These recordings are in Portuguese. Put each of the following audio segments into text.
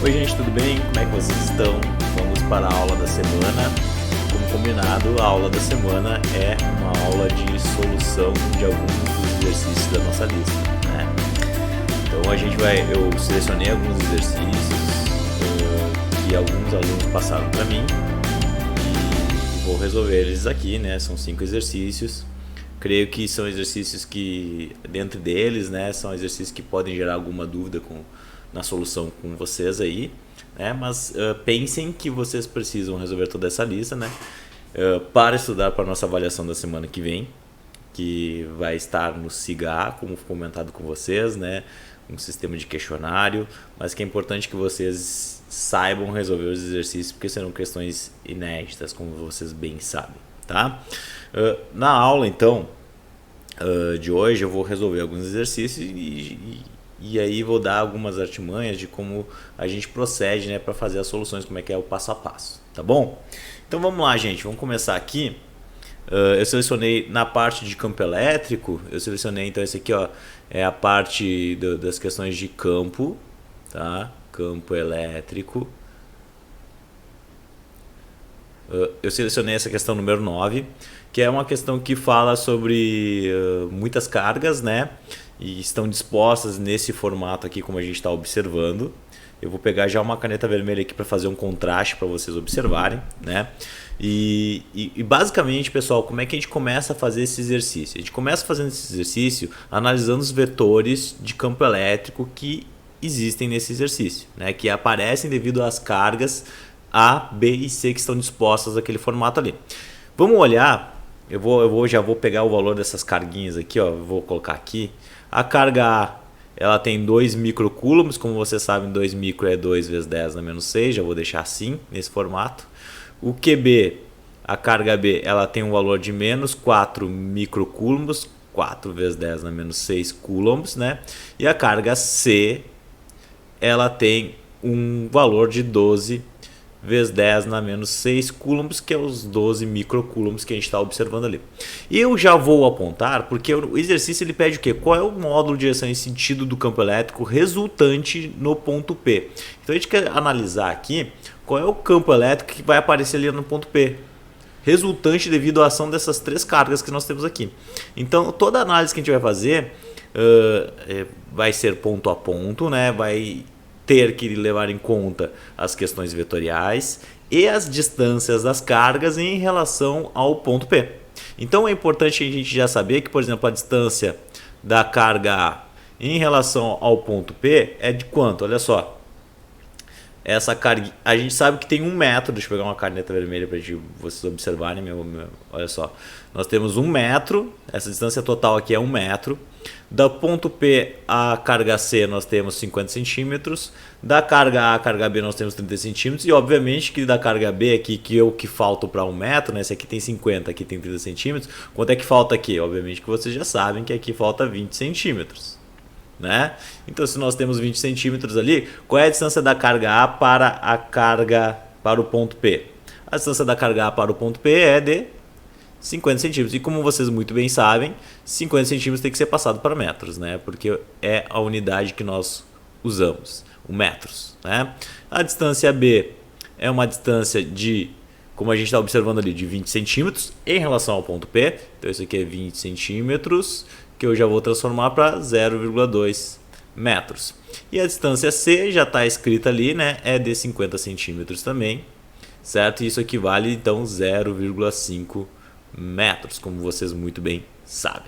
Oi gente, tudo bem? Como é que vocês estão? Vamos para a aula da semana. Como combinado, a aula da semana é uma aula de solução de alguns dos exercícios da nossa lista, né? Então eu selecionei alguns exercícios que alguns alunos passaram para mim e vou resolver eles aqui, né? São 5 exercícios. Creio que são exercícios que, dentro deles, né, são exercícios que podem gerar alguma dúvida na solução com vocês aí, né? Mas pensem que vocês precisam resolver toda essa lista, né? Para estudar para a nossa avaliação da semana que vem, que vai estar no SIGA, como comentado com vocês, né? Um sistema de questionário, mas que é importante que vocês saibam resolver os exercícios, porque serão questões inéditas, como vocês bem sabem, tá? Na aula, então, de hoje, eu vou resolver alguns exercícios e aí vou dar algumas artimanhas de como a gente procede, né, para fazer as soluções, como é que é o passo a passo, tá bom? Então vamos lá, gente, vamos começar aqui. Eu selecionei na parte de campo elétrico, eu selecionei então esse aqui, ó, é a parte das questões de campo, tá? Campo elétrico. Eu selecionei essa questão número 9, que é uma questão que fala sobre muitas cargas, né? E estão dispostas nesse formato aqui, como a gente está observando. Eu vou pegar já uma caneta vermelha aqui para fazer um contraste para vocês observarem, né? E basicamente, pessoal, como é que a gente começa a fazer esse exercício? A gente começa fazendo esse exercício analisando os vetores de campo elétrico que existem nesse exercício, né? Que aparecem devido às cargas A, B e C que estão dispostas naquele formato ali. Vamos olhar, já vou pegar o valor dessas carguinhas aqui, ó, vou colocar aqui. A carga A, ela tem 2 microcoulombs, como vocês sabem, 2 micro é 2 vezes 10 na menos 6, já vou deixar assim, nesse formato. O QB, a carga B, ela tem um valor de menos 4 microcoulombs, 4 vezes 10 na menos 6 coulombs, né? E a carga C, ela tem um valor de 12 vezes 10 na menos 6 coulombs, que é os 12 microcoulombs que a gente está observando ali. E eu já vou apontar, porque o exercício ele pede o quê? Qual é o módulo de direção e sentido do campo elétrico resultante no ponto P. Então a gente quer analisar aqui qual é o campo elétrico que vai aparecer ali no ponto P, resultante devido à ação dessas 3 cargas que nós temos aqui. Então toda análise que a gente vai fazer vai ser ponto a ponto, né? Vai ter que levar em conta as questões vetoriais e as distâncias das cargas em relação ao ponto P. Então é importante a gente já saber que, por exemplo, a distância da carga A em relação ao ponto P é de quanto? Olha só. Essa carga, a gente sabe que tem 1 metro. Deixa eu pegar uma caneta vermelha para vocês observarem. Olha só. Nós temos 1 metro. Essa distância total aqui é 1 metro. Da ponto P à carga C nós temos 50 centímetros. Da carga A à carga B nós temos 30 centímetros. E obviamente que da carga B aqui, que é o que falta para 1 metro, né? Esse aqui tem 50, aqui tem 30 centímetros. Quanto é que falta aqui? Obviamente que vocês já sabem que aqui falta 20 centímetros. Né? Então se nós temos 20 centímetros ali, qual é a distância da carga A para o ponto P? A distância da carga A para o ponto P é de 50 centímetros. E como vocês muito bem sabem, 50 centímetros tem que ser passado para metros, né? Porque é a unidade que nós usamos, o metros, né? A distância B é uma distância de, como a gente está observando ali, de 20 centímetros em relação ao ponto P. Então isso aqui é 20 centímetros, que eu já vou transformar para 0,2 metros. E a distância C já está escrita ali, né? É de 50 centímetros também, certo? E isso equivale, então, 0,5 metros, como vocês muito bem sabem.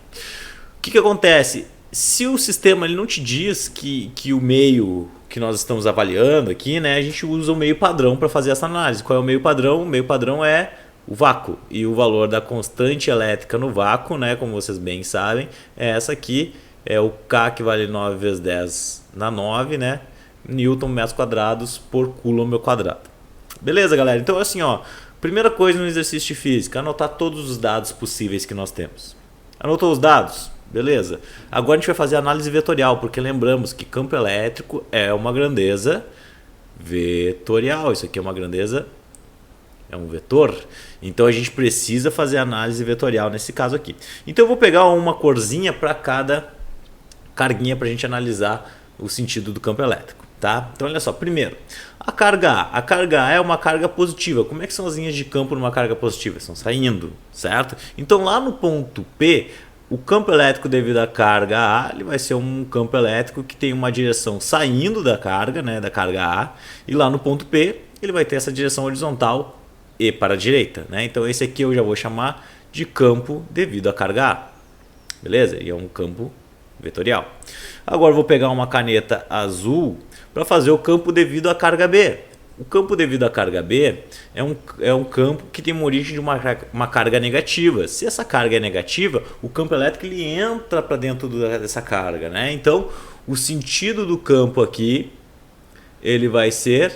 O que acontece? Se o sistema ele não te diz que o meio que nós estamos avaliando aqui, né? A gente usa o meio padrão para fazer essa análise. Qual é o meio padrão? O meio padrão é o vácuo, e o valor da constante elétrica no vácuo, né, como vocês bem sabem, é essa aqui, é o K, que vale 9 vezes 10 na 9, né, Newton metros quadrados por Coulomb ao quadrado. Beleza, galera? Então assim, ó, primeira coisa no exercício de física, anotar todos os dados possíveis que nós temos. Anotou os dados? Beleza. Agora a gente vai fazer análise vetorial, porque lembramos que campo elétrico é uma grandeza vetorial. Isso aqui é uma grandeza, é um vetor. Então a gente precisa fazer análise vetorial nesse caso aqui. Então eu vou pegar uma corzinha para cada carguinha para a gente analisar o sentido do campo elétrico. tá? Então olha só, primeiro, a carga A. A carga A é uma carga positiva. Como é que são as linhas de campo numa carga positiva? Estão saindo, certo? Então lá no ponto P, o campo elétrico devido à carga A, ele vai ser um campo elétrico que tem uma direção saindo da carga, né, da carga A, e lá no ponto P, ele vai ter essa direção horizontal e para a direita, né? Então esse aqui eu já vou chamar de campo devido à carga A. Beleza? E é um campo vetorial. Agora eu vou pegar uma caneta azul para fazer o campo devido à carga B. O campo devido à carga B é um campo que tem uma origem de uma carga negativa. Se essa carga é negativa, o campo elétrico ele entra para dentro dessa carga, né? Então, o sentido do campo aqui ele vai ser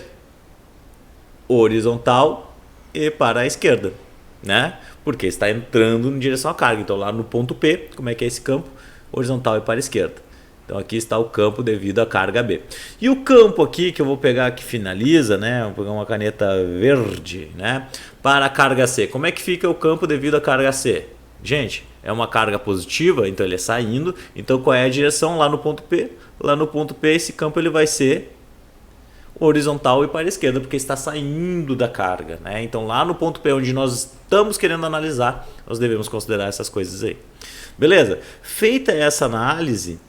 horizontal e para a esquerda, né? Porque está entrando em direção à carga. Então, lá no ponto P, como é que é esse campo? Horizontal e para a esquerda. Então aqui está o campo devido à carga B. E o campo aqui que eu vou pegar que finaliza, né? Vou pegar uma caneta verde, né? Para a carga C. Como é que fica o campo devido à carga C? Gente, é uma carga positiva, então ele é saindo. Então qual é a direção lá no ponto P? Lá no ponto P esse campo ele vai ser horizontal e para a esquerda, porque está saindo da carga, né? Então lá no ponto P onde nós estamos querendo analisar, nós devemos considerar essas coisas aí. Beleza? Feita essa análise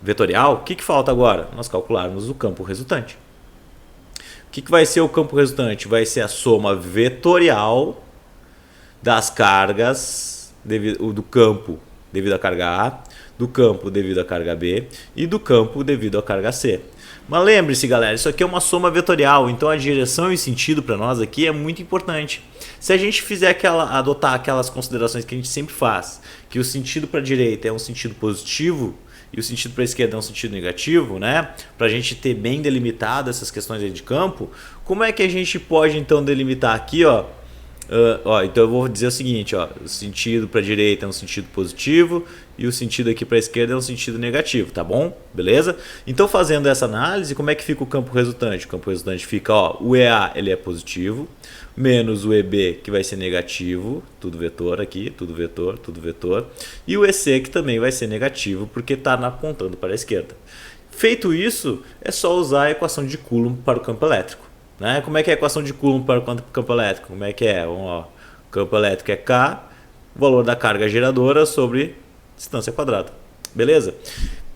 vetorial, o que falta agora? Nós calcularmos o campo resultante. O que vai ser o campo resultante? Vai ser a soma vetorial das cargas do campo devido à carga A, do campo devido à carga B e do campo devido à carga C. Mas lembre-se, galera, isso aqui é uma soma vetorial, então a direção e sentido para nós aqui é muito importante. Se a gente fizer adotar aquelas considerações que a gente sempre faz, que o sentido para a direita é um sentido positivo e o sentido para a esquerda é um sentido negativo, né? Para a gente ter bem delimitado essas questões aí de campo, como é que a gente pode então delimitar aqui, ó? Então eu vou dizer o seguinte, ó, o sentido para a direita é um sentido positivo e o sentido aqui para a esquerda é um sentido negativo, tá bom? Beleza? Então fazendo essa análise, como é que fica o campo resultante? O campo resultante fica, ó, o EA ele é positivo, menos o EB que vai ser negativo, tudo vetor aqui, tudo vetor, e o EC que também vai ser negativo porque está apontando para a esquerda. Feito isso, é só usar a equação de Coulomb para o campo elétrico. Né? Como é que é a equação de Coulomb para o campo elétrico? Como é que é? O campo elétrico é K, o valor da carga geradora sobre distância quadrada. Beleza?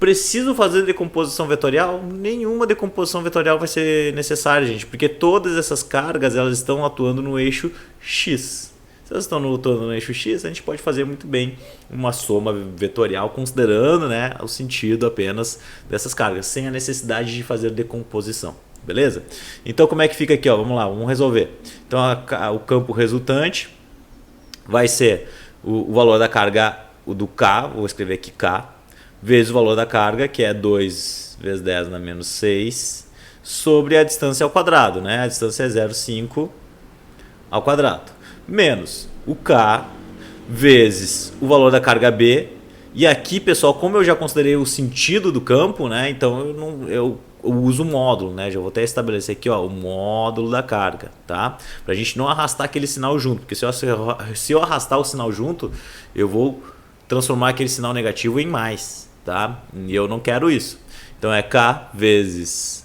Preciso fazer decomposição vetorial? Nenhuma decomposição vetorial vai ser necessária, gente, porque todas essas cargas elas estão atuando no eixo X. Se elas estão atuando no eixo X, a gente pode fazer muito bem uma soma vetorial considerando, né, o sentido apenas dessas cargas, sem a necessidade de fazer decomposição. Beleza? Então como é que fica aqui? Ó? Vamos lá, vamos resolver. Então o campo resultante vai ser o valor da carga do K, vou escrever aqui K, vezes o valor da carga, que é 2 vezes 10 na menos 6, sobre a distância ao quadrado, né? A distância é 0,5 ao quadrado, menos o K vezes o valor da carga B. E aqui, pessoal, como eu já considerei o sentido do campo, né? Então eu uso o módulo, né? Já vou até estabelecer aqui, ó, o módulo da carga, tá? Pra gente não arrastar aquele sinal junto, porque se eu arrastar o sinal junto, eu vou transformar aquele sinal negativo em mais, tá? E eu não quero isso. Então é K vezes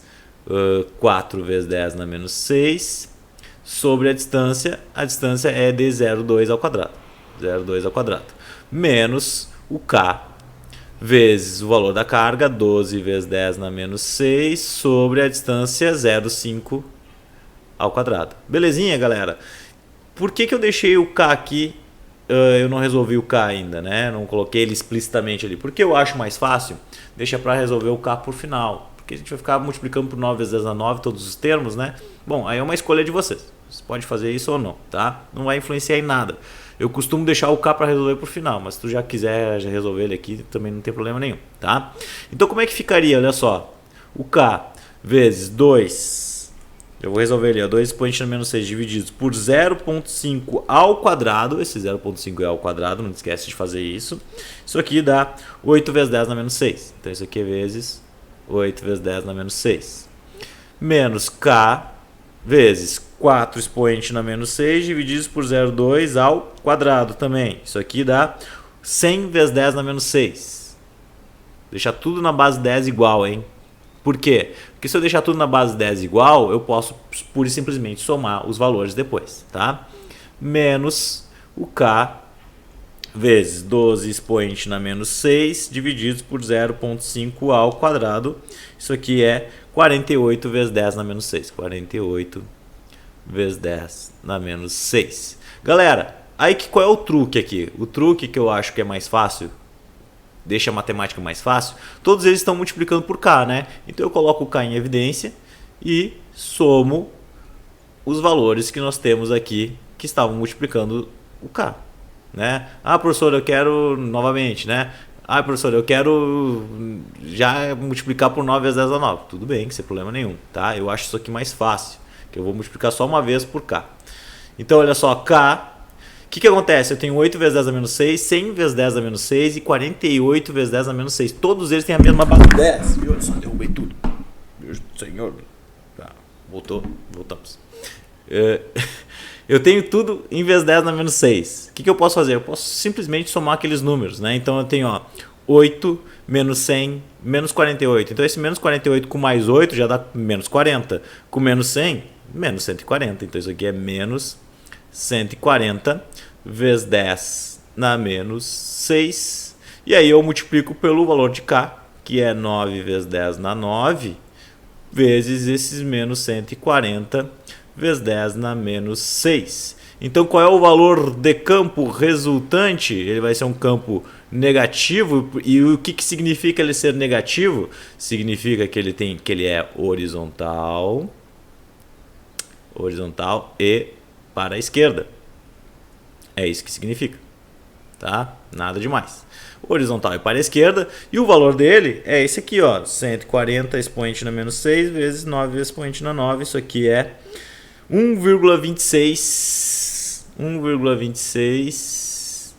4 vezes 10 na menos 6 sobre a distância é de 0,2 ao quadrado, 0,2 ao quadrado, menos o K vezes o valor da carga, 12 vezes 10 na menos 6, sobre a distância 0,5 ao quadrado. Belezinha, galera? Por que eu deixei o K aqui? Eu não resolvi o K ainda, né? Não coloquei ele explicitamente ali. Porque eu acho mais fácil, deixa para resolver o K por final. Porque a gente vai ficar multiplicando por 9 vezes 10 a 9 todos os termos, né? Bom, aí é uma escolha de vocês. Você pode fazer isso ou não, tá? Não vai influenciar em nada. Eu costumo deixar o K para resolver por final, mas se tu já quiser resolver ele aqui, também não tem problema nenhum, tá? Então como é que ficaria? Olha só, o K vezes 2, eu vou resolver ali, ó, 2 expoente na menos 6 divididos por 0,5 ao quadrado, esse 0,5 é ao quadrado, não esquece de fazer isso. Isso aqui dá 8 vezes 10 na menos 6, então isso aqui é vezes 8 vezes 10 na menos 6, menos K vezes 4 expoente na menos 6 divididos por 0,2 ao quadrado também. Isso aqui dá 100 vezes 10 na menos 6. Deixar tudo na base 10 igual, hein? Por quê? Porque se eu deixar tudo na base 10 igual, eu posso pura e simplesmente somar os valores depois, tá? Menos o K vezes 12 expoente na menos 6 divididos por 0,5 ao quadrado. Isso aqui é 48 vezes 10 na menos 6. 48 vezes 10 na menos 6. Galera, aí qual é o truque aqui? O truque que eu acho que é mais fácil, deixa a matemática mais fácil, todos eles estão multiplicando por K, né? Então eu coloco o K em evidência e somo os valores que nós temos aqui que estavam multiplicando o K. Né? Ah, professor, eu quero novamente, né? Ah, professor, eu quero já multiplicar por 9 vezes 10 a 9. Tudo bem, sem problema nenhum, tá? Eu acho isso aqui mais fácil, que eu vou multiplicar só uma vez por K. Então, olha só, K, o que acontece? Eu tenho 8 vezes 10 a menos 6, 100 vezes 10 a menos 6 e 48 vezes 10 a menos 6. Todos eles têm a mesma base 10. E olha só, derrubei tudo. Meu senhor. Tá, voltamos. Eu tenho tudo em vezes 10 na menos 6. O que eu posso fazer? Eu posso simplesmente somar aqueles números, né? Então eu tenho 8 menos 100 menos 48. Então esse menos 48 com mais 8 já dá menos 40. Com menos 100, menos 140. Então isso aqui é menos 140 vezes 10 na menos 6. E aí eu multiplico pelo valor de K, que é 9 vezes 10 na 9, vezes esses menos 140 vezes 10 na menos 6. Então qual é o valor de campo resultante? Ele vai ser um campo negativo. E o que significa ele ser negativo? Significa que ele é horizontal e para a esquerda. É isso que significa, tá? Nada demais. Horizontal e para a esquerda, e o valor dele é esse aqui, 140 expoente na menos 6 vezes 9 expoente na 9. Isso aqui é 1,26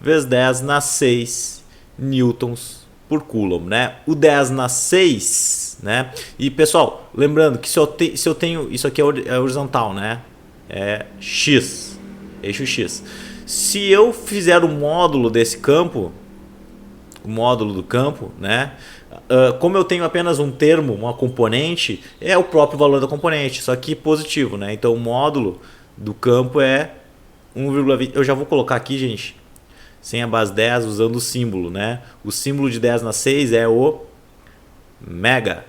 vezes 10 na 6 newtons por coulomb, né? O 10 na 6, né? E pessoal, lembrando que se eu tenho, isso aqui é horizontal, né? É x, eixo x. Se eu fizer o módulo desse campo, o módulo do campo, né? Como eu tenho apenas um termo, uma componente, é o próprio valor da componente, só que positivo, né? Então o módulo do campo é 1,20. Eu já vou colocar aqui, gente, sem a base 10, usando o símbolo, né? O símbolo de 10 na 6 é o mega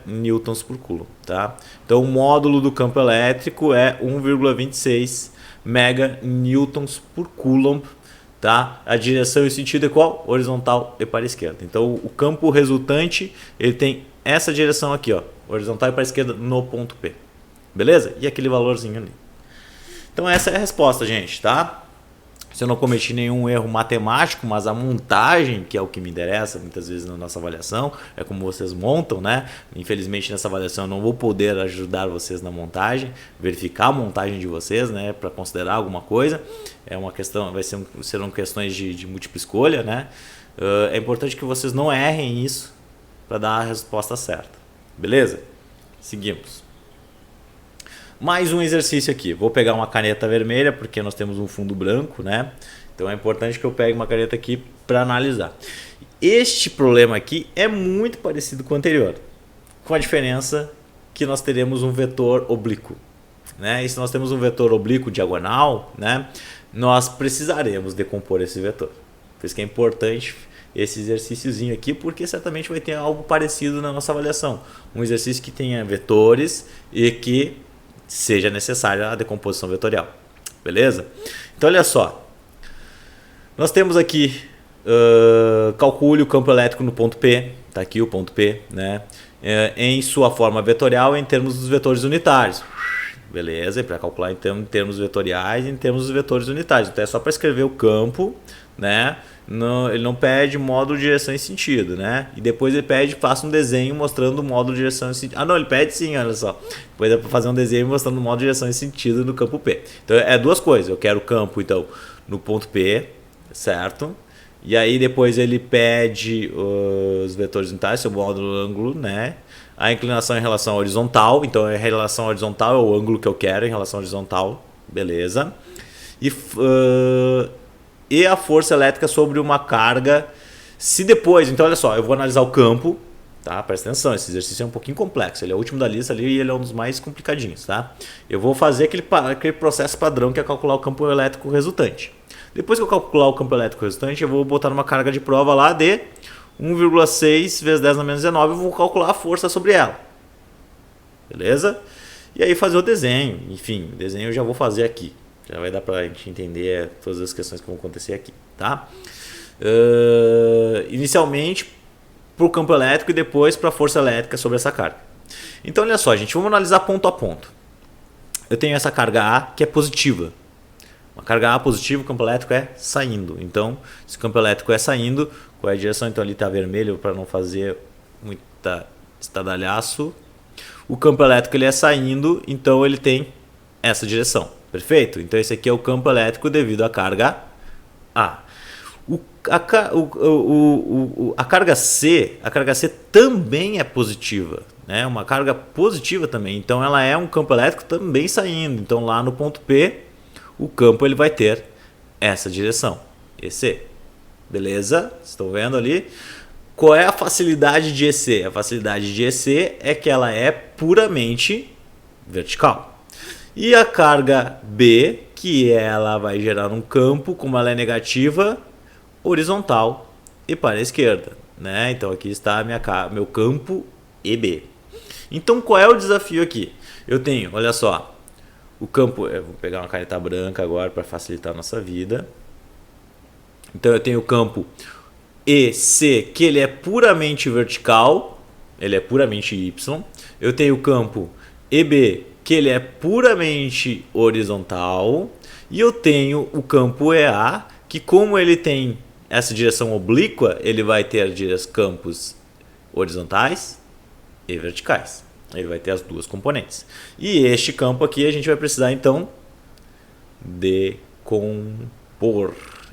newtons por coulomb, tá? Então o módulo do campo elétrico é 1,26 mega newtons por coulomb. Tá? A direção e o sentido é qual? Horizontal e para a esquerda. Então o campo resultante ele tem essa direção aqui, horizontal e para a esquerda no ponto P. Beleza? E aquele valorzinho ali. Então essa é a resposta, gente, tá? Se eu não cometi nenhum erro matemático, mas a montagem, que é o que me interessa muitas vezes na nossa avaliação, é como vocês montam, né? Infelizmente nessa avaliação eu não vou poder ajudar vocês na montagem, verificar a montagem de vocês, né? Para considerar alguma coisa. É uma questão, serão questões de múltipla escolha, né? É importante que vocês não errem isso para dar a resposta certa. Beleza? Seguimos. Mais um exercício aqui. Vou pegar uma caneta vermelha, porque nós temos um fundo branco, né? Então é importante que eu pegue uma caneta aqui para analisar. Este problema aqui é muito parecido com o anterior, com a diferença que nós teremos um vetor oblíquo, né? E se nós temos um vetor oblíquo diagonal, né? Nós precisaremos decompor esse vetor. Por isso que é importante esse exercíciozinho aqui, porque certamente vai ter algo parecido na nossa avaliação. Um exercício que tenha vetores e que seja necessária a decomposição vetorial. Beleza? Então olha só. Nós temos aqui calcule o campo elétrico no ponto P. Está aqui o ponto P, né? Em sua forma vetorial em termos dos vetores unitários. Beleza? E para calcular em termos vetoriais e em termos dos vetores unitários. Então é só para escrever o campo, né? Ele não pede módulo, direção e sentido, né? E depois ele pede, faça um desenho mostrando o módulo, direção e sentido. Ah, não, ele pede sim, olha só. Depois é para fazer um desenho mostrando o módulo, direção e sentido no campo P. Então é duas coisas. Eu quero o campo, então, no ponto P, certo? E aí depois ele pede os vetores unitários, seu módulo, ângulo, né? A inclinação em relação à horizontal. Então em relação à horizontal é o ângulo que eu quero em relação à horizontal. Beleza. E a força elétrica sobre uma carga. Se depois, então olha só, eu vou analisar o campo, Tá? Presta atenção, esse exercício é um pouquinho complexo. Ele é o último da lista ali e ele é um dos mais complicadinhos. Tá? Eu vou fazer aquele processo padrão que é calcular o campo elétrico resultante. Depois que eu calcular o campo elétrico resultante, eu vou botar numa carga de prova lá de 1,6 vezes 10 na menos 19 e vou calcular a força sobre ela. Beleza? E aí fazer o desenho. Enfim, o desenho eu já vou fazer aqui. Já vai dar pra gente entender todas as questões que vão acontecer aqui. Tá? Inicialmente para o campo elétrico e depois para a força elétrica sobre essa carga. Então olha só, gente, vamos analisar ponto a ponto. Eu tenho essa carga A que é positiva. Uma carga A positiva, o campo elétrico é saindo. Então, se o campo elétrico é saindo, qual é a direção? Então ali está vermelho para não fazer muita estadalhaço. O campo elétrico ele é saindo, então ele tem essa direção. Perfeito? Então esse aqui é o campo elétrico devido à carga A. A carga C também é positiva, né? Uma carga positiva também, então ela é um campo elétrico também saindo. Então lá no ponto P, o campo ele vai ter essa direção, EC. Beleza? Estão vendo ali? Qual é a facilidade de EC? A facilidade de EC é que ela é puramente vertical. E a carga B, que ela vai gerar um campo, como ela é negativa, horizontal e para a esquerda, né? Então aqui está meu campo EB. Então qual é o desafio aqui? Eu tenho, olha só, o campo, eu vou pegar uma caneta branca agora para facilitar a nossa vida. Então eu tenho o campo EC, que ele é puramente vertical, ele é puramente Y. Eu tenho o campo EB, que ele é puramente horizontal. E eu tenho o campo EA, que como ele tem essa direção oblíqua, ele vai ter campos horizontais e verticais. Ele vai ter as duas componentes. E este campo aqui a gente vai precisar então decompor.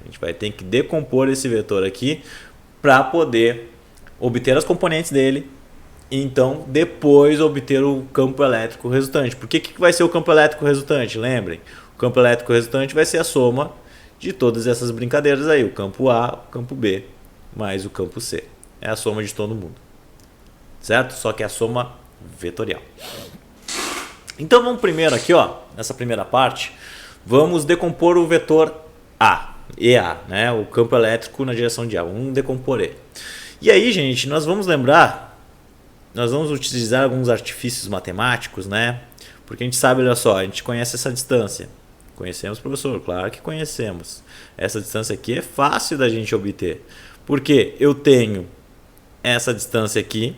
A gente vai ter que decompor esse vetor aqui para poder obter as componentes dele e então depois obter o campo elétrico resultante. Por que vai ser o campo elétrico resultante? Lembrem, o campo elétrico resultante vai ser a soma de todas essas brincadeiras aí, o campo A, o campo B, mais o campo C. É a soma de todo mundo. Certo? Só que é a soma vetorial. Então vamos primeiro aqui, ó, nessa primeira parte, vamos decompor o vetor A, EA, né? O campo elétrico na direção de A. Vamos decompor ele. E aí, gente, nós vamos lembrar, nós vamos utilizar alguns artifícios matemáticos, né? Porque a gente sabe, olha só, a gente conhece essa distância. Conhecemos, professor? Claro que conhecemos. Essa distância aqui é fácil da gente obter. Porque eu tenho essa distância aqui,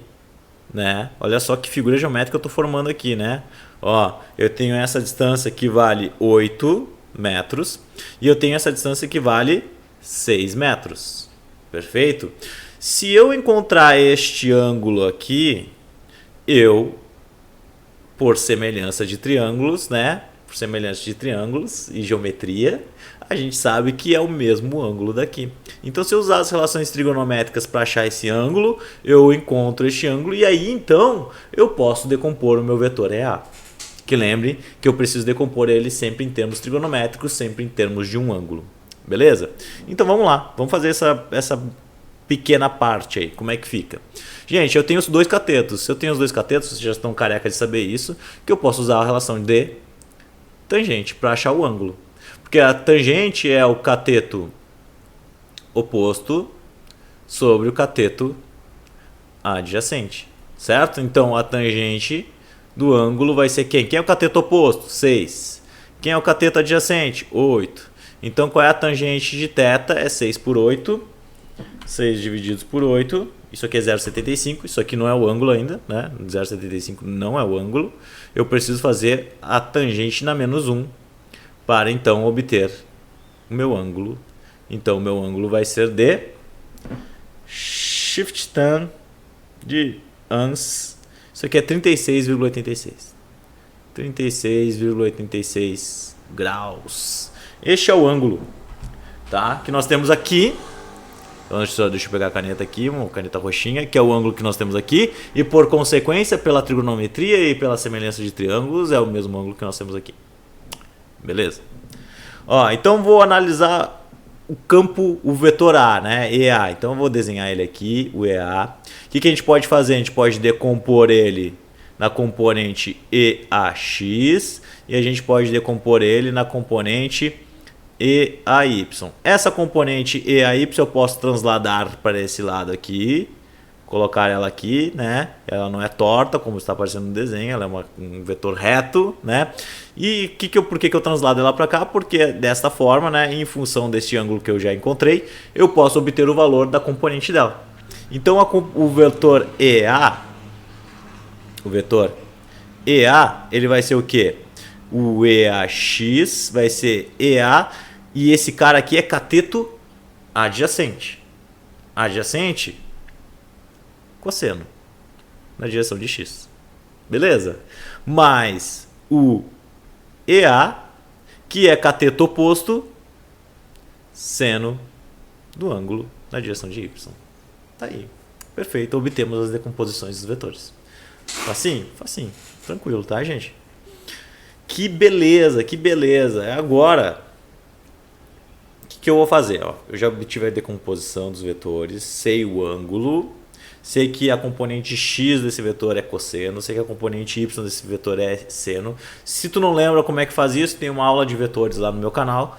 né? Olha só que figura geométrica eu estou formando aqui, né? Ó, eu tenho essa distância que vale 8 metros e eu tenho essa distância que vale 6 metros. Perfeito? Se eu encontrar este ângulo aqui, por semelhança de triângulos, né? Por semelhança de triângulos e geometria, a gente sabe que é o mesmo ângulo daqui. Então, se eu usar as relações trigonométricas para achar esse ângulo, eu encontro este ângulo e aí, então, eu posso decompor o meu vetor EA. Que lembre que eu preciso decompor ele sempre em termos trigonométricos, sempre em termos de um ângulo. Beleza? Então, vamos lá. Vamos fazer essa pequena parte aí. Como é que fica? Gente, eu tenho os dois catetos. Se eu tenho os dois catetos, vocês já estão careca de saber isso, que eu posso usar a relação de tangente para achar o ângulo. Porque a tangente é o cateto oposto sobre o cateto adjacente, certo? Então a tangente do ângulo vai ser quem? Quem é o cateto oposto? 6. Quem é o cateto adjacente? 8. Então qual é a tangente de θ? É 6 por 8. 6 divididos por 8. Isso aqui é 0,75. Isso aqui não é o ângulo ainda, né? 0,75 não é o ângulo. Eu preciso fazer a tangente na menos 1 para então obter o meu ângulo. Então o meu ângulo vai ser de shift tan de ans. Isso aqui é 36,86. 36,86 graus. Este é o ângulo, tá? Que nós temos aqui. Então, deixa eu pegar a caneta aqui, uma caneta roxinha, que é o ângulo que nós temos aqui. E por consequência, pela trigonometria e pela semelhança de triângulos, é o mesmo ângulo que nós temos aqui. Beleza? Ó, então vou analisar o campo, o vetor A, né? EA. Então eu vou desenhar ele aqui, o EA. O que a gente pode fazer? A gente pode decompor ele na componente EAX e a gente pode decompor ele na componente EAY. Essa componente EAY eu posso transladar para esse lado aqui, colocar ela aqui, né? Ela não é torta, como está aparecendo no desenho, ela é um vetor reto, né? E por que eu translado ela para cá? Porque desta forma, né, em função deste ângulo que eu já encontrei, eu posso obter o valor da componente dela. Então o vetor EA, ele vai ser o quê? O EAX vai ser EA e esse cara aqui é cateto adjacente. Adjacente, cosseno, na direção de x. Beleza? Mais o EA, que é cateto oposto, seno do ângulo na direção de y. Tá aí. Perfeito. Obtemos as decomposições dos vetores. Facinho? Facinho. Tranquilo, tá, gente? Que beleza, que beleza. Agora, o que eu vou fazer? Ó, eu já obtive a decomposição dos vetores, sei o ângulo, sei que a componente x desse vetor é cosseno, sei que a componente y desse vetor é seno. Se tu não lembra como é que faz isso, tem uma aula de vetores lá no meu canal.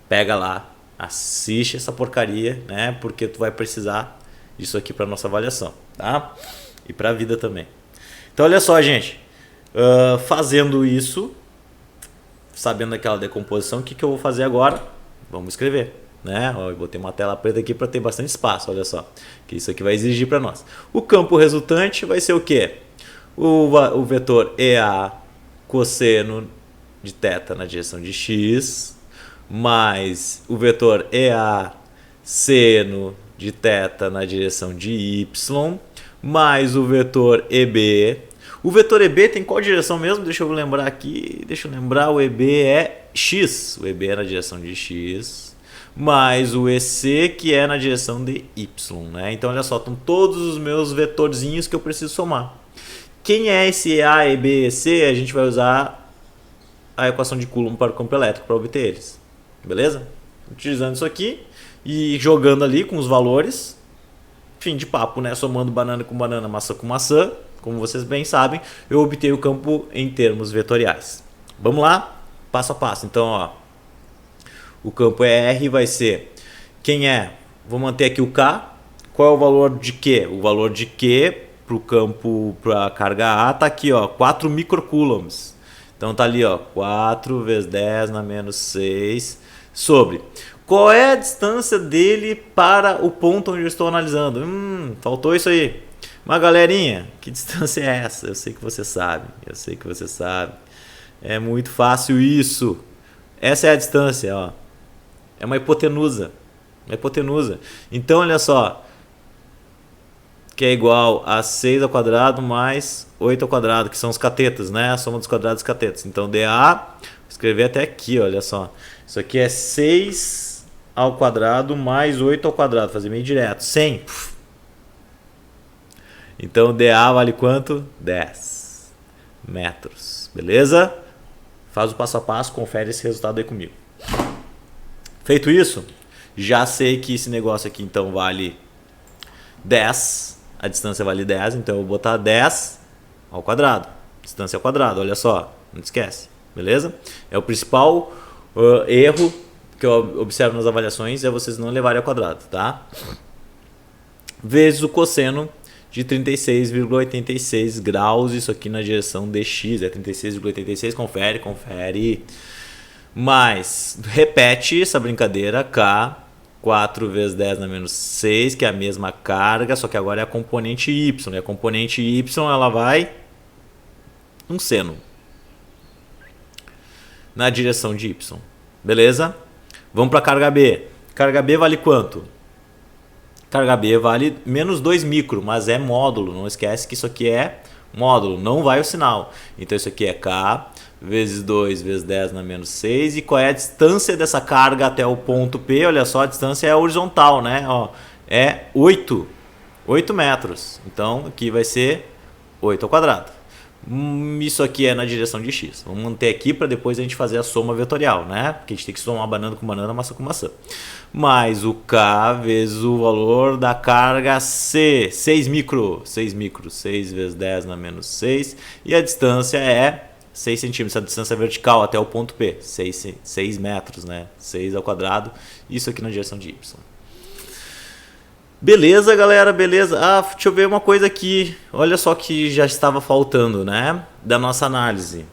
Pega lá, assiste essa porcaria, né? Porque tu vai precisar disso aqui para nossa avaliação, tá? E para a vida também. Então olha só, gente. Fazendo isso, sabendo aquela decomposição, o que eu vou fazer agora? Vamos escrever, né? Eu botei uma tela preta aqui para ter bastante espaço, olha só, que isso aqui vai exigir para nós. O campo resultante vai ser o quê? O vetor EA cosseno de θ na direção de x, mais o vetor EA seno de θ na direção de y, mais o vetor EB. O vetor EB tem qual direção mesmo? Deixa eu lembrar aqui. Deixa eu lembrar, o EB é x. O EB é na direção de x. Mais o EC, que é na direção de y. Né? Então, olha só, estão todos os meus vetorzinhos que eu preciso somar. Quem é esse EA, EB e EC? A gente vai usar a equação de Coulomb para o campo elétrico para obter eles. Beleza? Utilizando isso aqui e jogando ali com os valores. Fim de papo, né? Somando banana com banana, maçã com maçã. Como vocês bem sabem, eu obtei o campo em termos vetoriais. Vamos lá, passo a passo. Então, ó, o campo R vai ser, quem é? Vou manter aqui o K. Qual é o valor de Q? O valor de Q para o campo, para a carga A, está aqui, ó, 4 microcoulombs. Então tá ali, ó, 4 vezes 10 na menos 6 sobre. Qual é a distância dele para o ponto onde eu estou analisando? Faltou isso aí. Mas galerinha, que distância é essa? Eu sei que você sabe, eu sei que você sabe. É muito fácil isso. Essa é a distância, ó. É uma hipotenusa. Uma hipotenusa. Então, olha só. Que é igual a 6 ao quadrado mais 8 ao quadrado, que são os catetos, né? A soma dos quadrados dos catetos. Então, dA, vou escrever até aqui, olha só. Isso aqui é 6 ao quadrado mais 8 ao quadrado. Fazer meio direto. 100. Então, dA vale quanto? 10 metros. Beleza? Faz o passo a passo, confere esse resultado aí comigo. Feito isso, já sei que esse negócio aqui então vale 10. A distância vale 10, então eu vou botar 10 ao quadrado. Distância ao quadrado, olha só. Não esquece. Beleza? É o principal erro que eu observo nas avaliações, é vocês não levarem ao quadrado, tá? Vezes o cosseno de 36,86 graus, isso aqui na direção de x, é 36,86, confere. Mas, repete essa brincadeira, K, 4 vezes 10 na menos 6, que é a mesma carga, só que agora é a componente y, e a componente y ela vai um seno na direção de y, beleza? Vamos para a carga B. Carga B vale quanto? Carga B vale menos 2 micro, mas é módulo. Não esquece que isso aqui é módulo, não vai o sinal. Então isso aqui é K vezes 2 vezes 10 na menos 6. E qual é a distância dessa carga até o ponto P? Olha só, a distância é horizontal, né? Ó, é 8 metros. Então aqui vai ser 8 ao quadrado. Isso aqui é na direção de x. Vamos manter aqui para depois a gente fazer a soma vetorial, né? Porque a gente tem que somar banana com banana, maçã com maçã. Mais o k vezes o valor da carga c, 6 micro. 6 vezes 10 na menos 6. E a distância é 6 centímetros, a distância vertical até o ponto P. 6 metros, né? 6 ao quadrado. Isso aqui na direção de y. Beleza, galera, beleza. Deixa eu ver uma coisa aqui. Olha só que já estava faltando, né? Da nossa análise.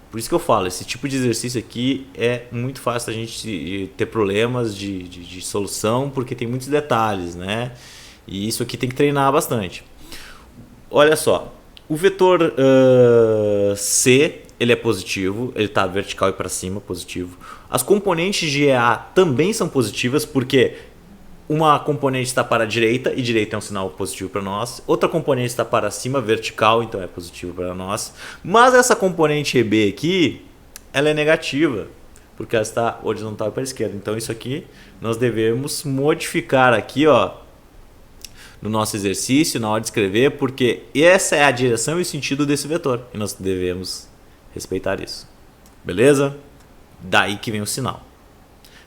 Por isso que eu falo, esse tipo de exercício aqui é muito fácil a gente ter problemas de solução, porque tem muitos detalhes, né? E isso aqui tem que treinar bastante. Olha só, o vetor C, ele é positivo, ele está vertical e para cima, positivo. As componentes de EA também são positivas, porque uma componente está para a direita, e direita é um sinal positivo para nós. Outra componente está para cima, vertical, então é positivo para nós. Mas essa componente EB aqui, ela é negativa, porque ela está horizontal para a esquerda. Então isso aqui nós devemos modificar aqui, ó, no nosso exercício, na hora de escrever, porque essa é a direção e o sentido desse vetor. E nós devemos respeitar isso. Beleza? Daí que vem o sinal.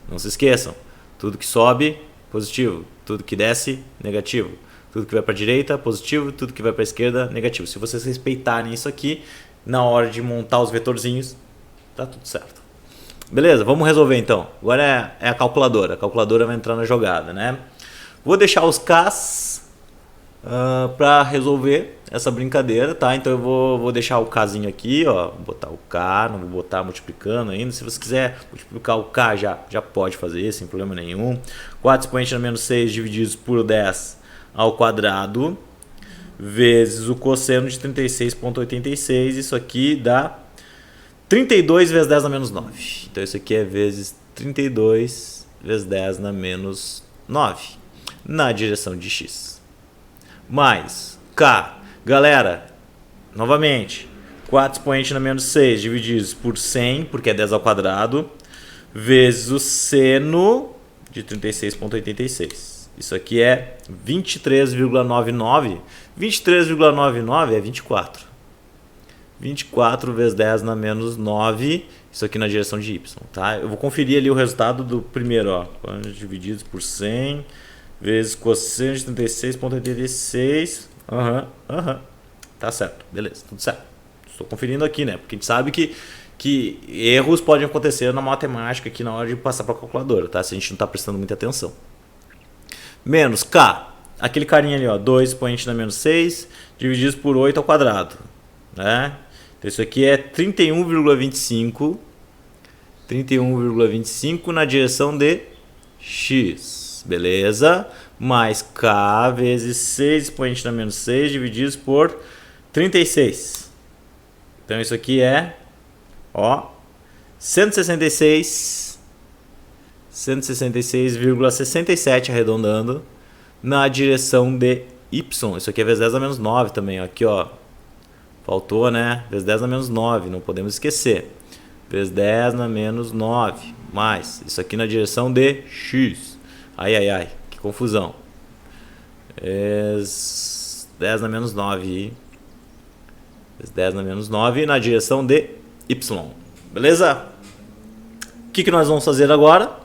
Não se esqueçam, tudo que sobe, positivo, tudo que desce, negativo, tudo que vai para a direita, positivo, tudo que vai para a esquerda, negativo. Se vocês respeitarem isso aqui, na hora de montar os vetorzinhos, tá tudo certo. Beleza, vamos resolver então. Agora é a calculadora vai entrar na jogada, né? Vou deixar os Ks para resolver essa brincadeira, tá? Então eu vou deixar o Kzinho aqui, ó, vou botar o K, não vou botar multiplicando ainda. Se você quiser multiplicar o K, já pode fazer, sem problema nenhum. 4 expoente na menos 6 divididos por 10 ao quadrado, vezes o cosseno de 36,86, isso aqui dá 32 vezes 10 na menos 9. Então isso aqui é vezes 32 vezes 10 na menos 9, na direção de x. Mais K, galera, novamente, 4 expoente na menos 6 divididos por 100, porque é 10 ao quadrado, vezes o seno de 36,86. Isso aqui é 23,99. 23,99 é 24. 24 vezes 10 na menos 9, isso aqui na direção de y, tá? Eu vou conferir ali o resultado do primeiro, ó, divididos por 100 vezes cosseno de 36,86. Tá certo, beleza, tudo certo. Estou conferindo aqui, né? Porque a gente sabe que erros podem acontecer na matemática aqui na hora de passar para a calculadora, tá? Se a gente não está prestando muita atenção. Menos K, aquele carinha ali, ó, 2 expoente na menos 6 divididos por 8 ao quadrado, né? Então isso aqui é 31,25. 31,25 na direção de x, beleza? Mais K vezes 6 expoente na menos 6 divididos por 36. Então isso aqui é, ó, 166,67 arredondando na direção de y. Isso aqui é vezes 10 a menos 9 também, ó. Aqui, ó, faltou, né? Vezes 10 a menos 9, não podemos esquecer. Vezes 10 na menos 9, mais isso aqui na direção de x. Ai, que confusão. 10 na menos 9. Vezes 10 na menos 9 na direção de y. Beleza? O que nós vamos fazer agora?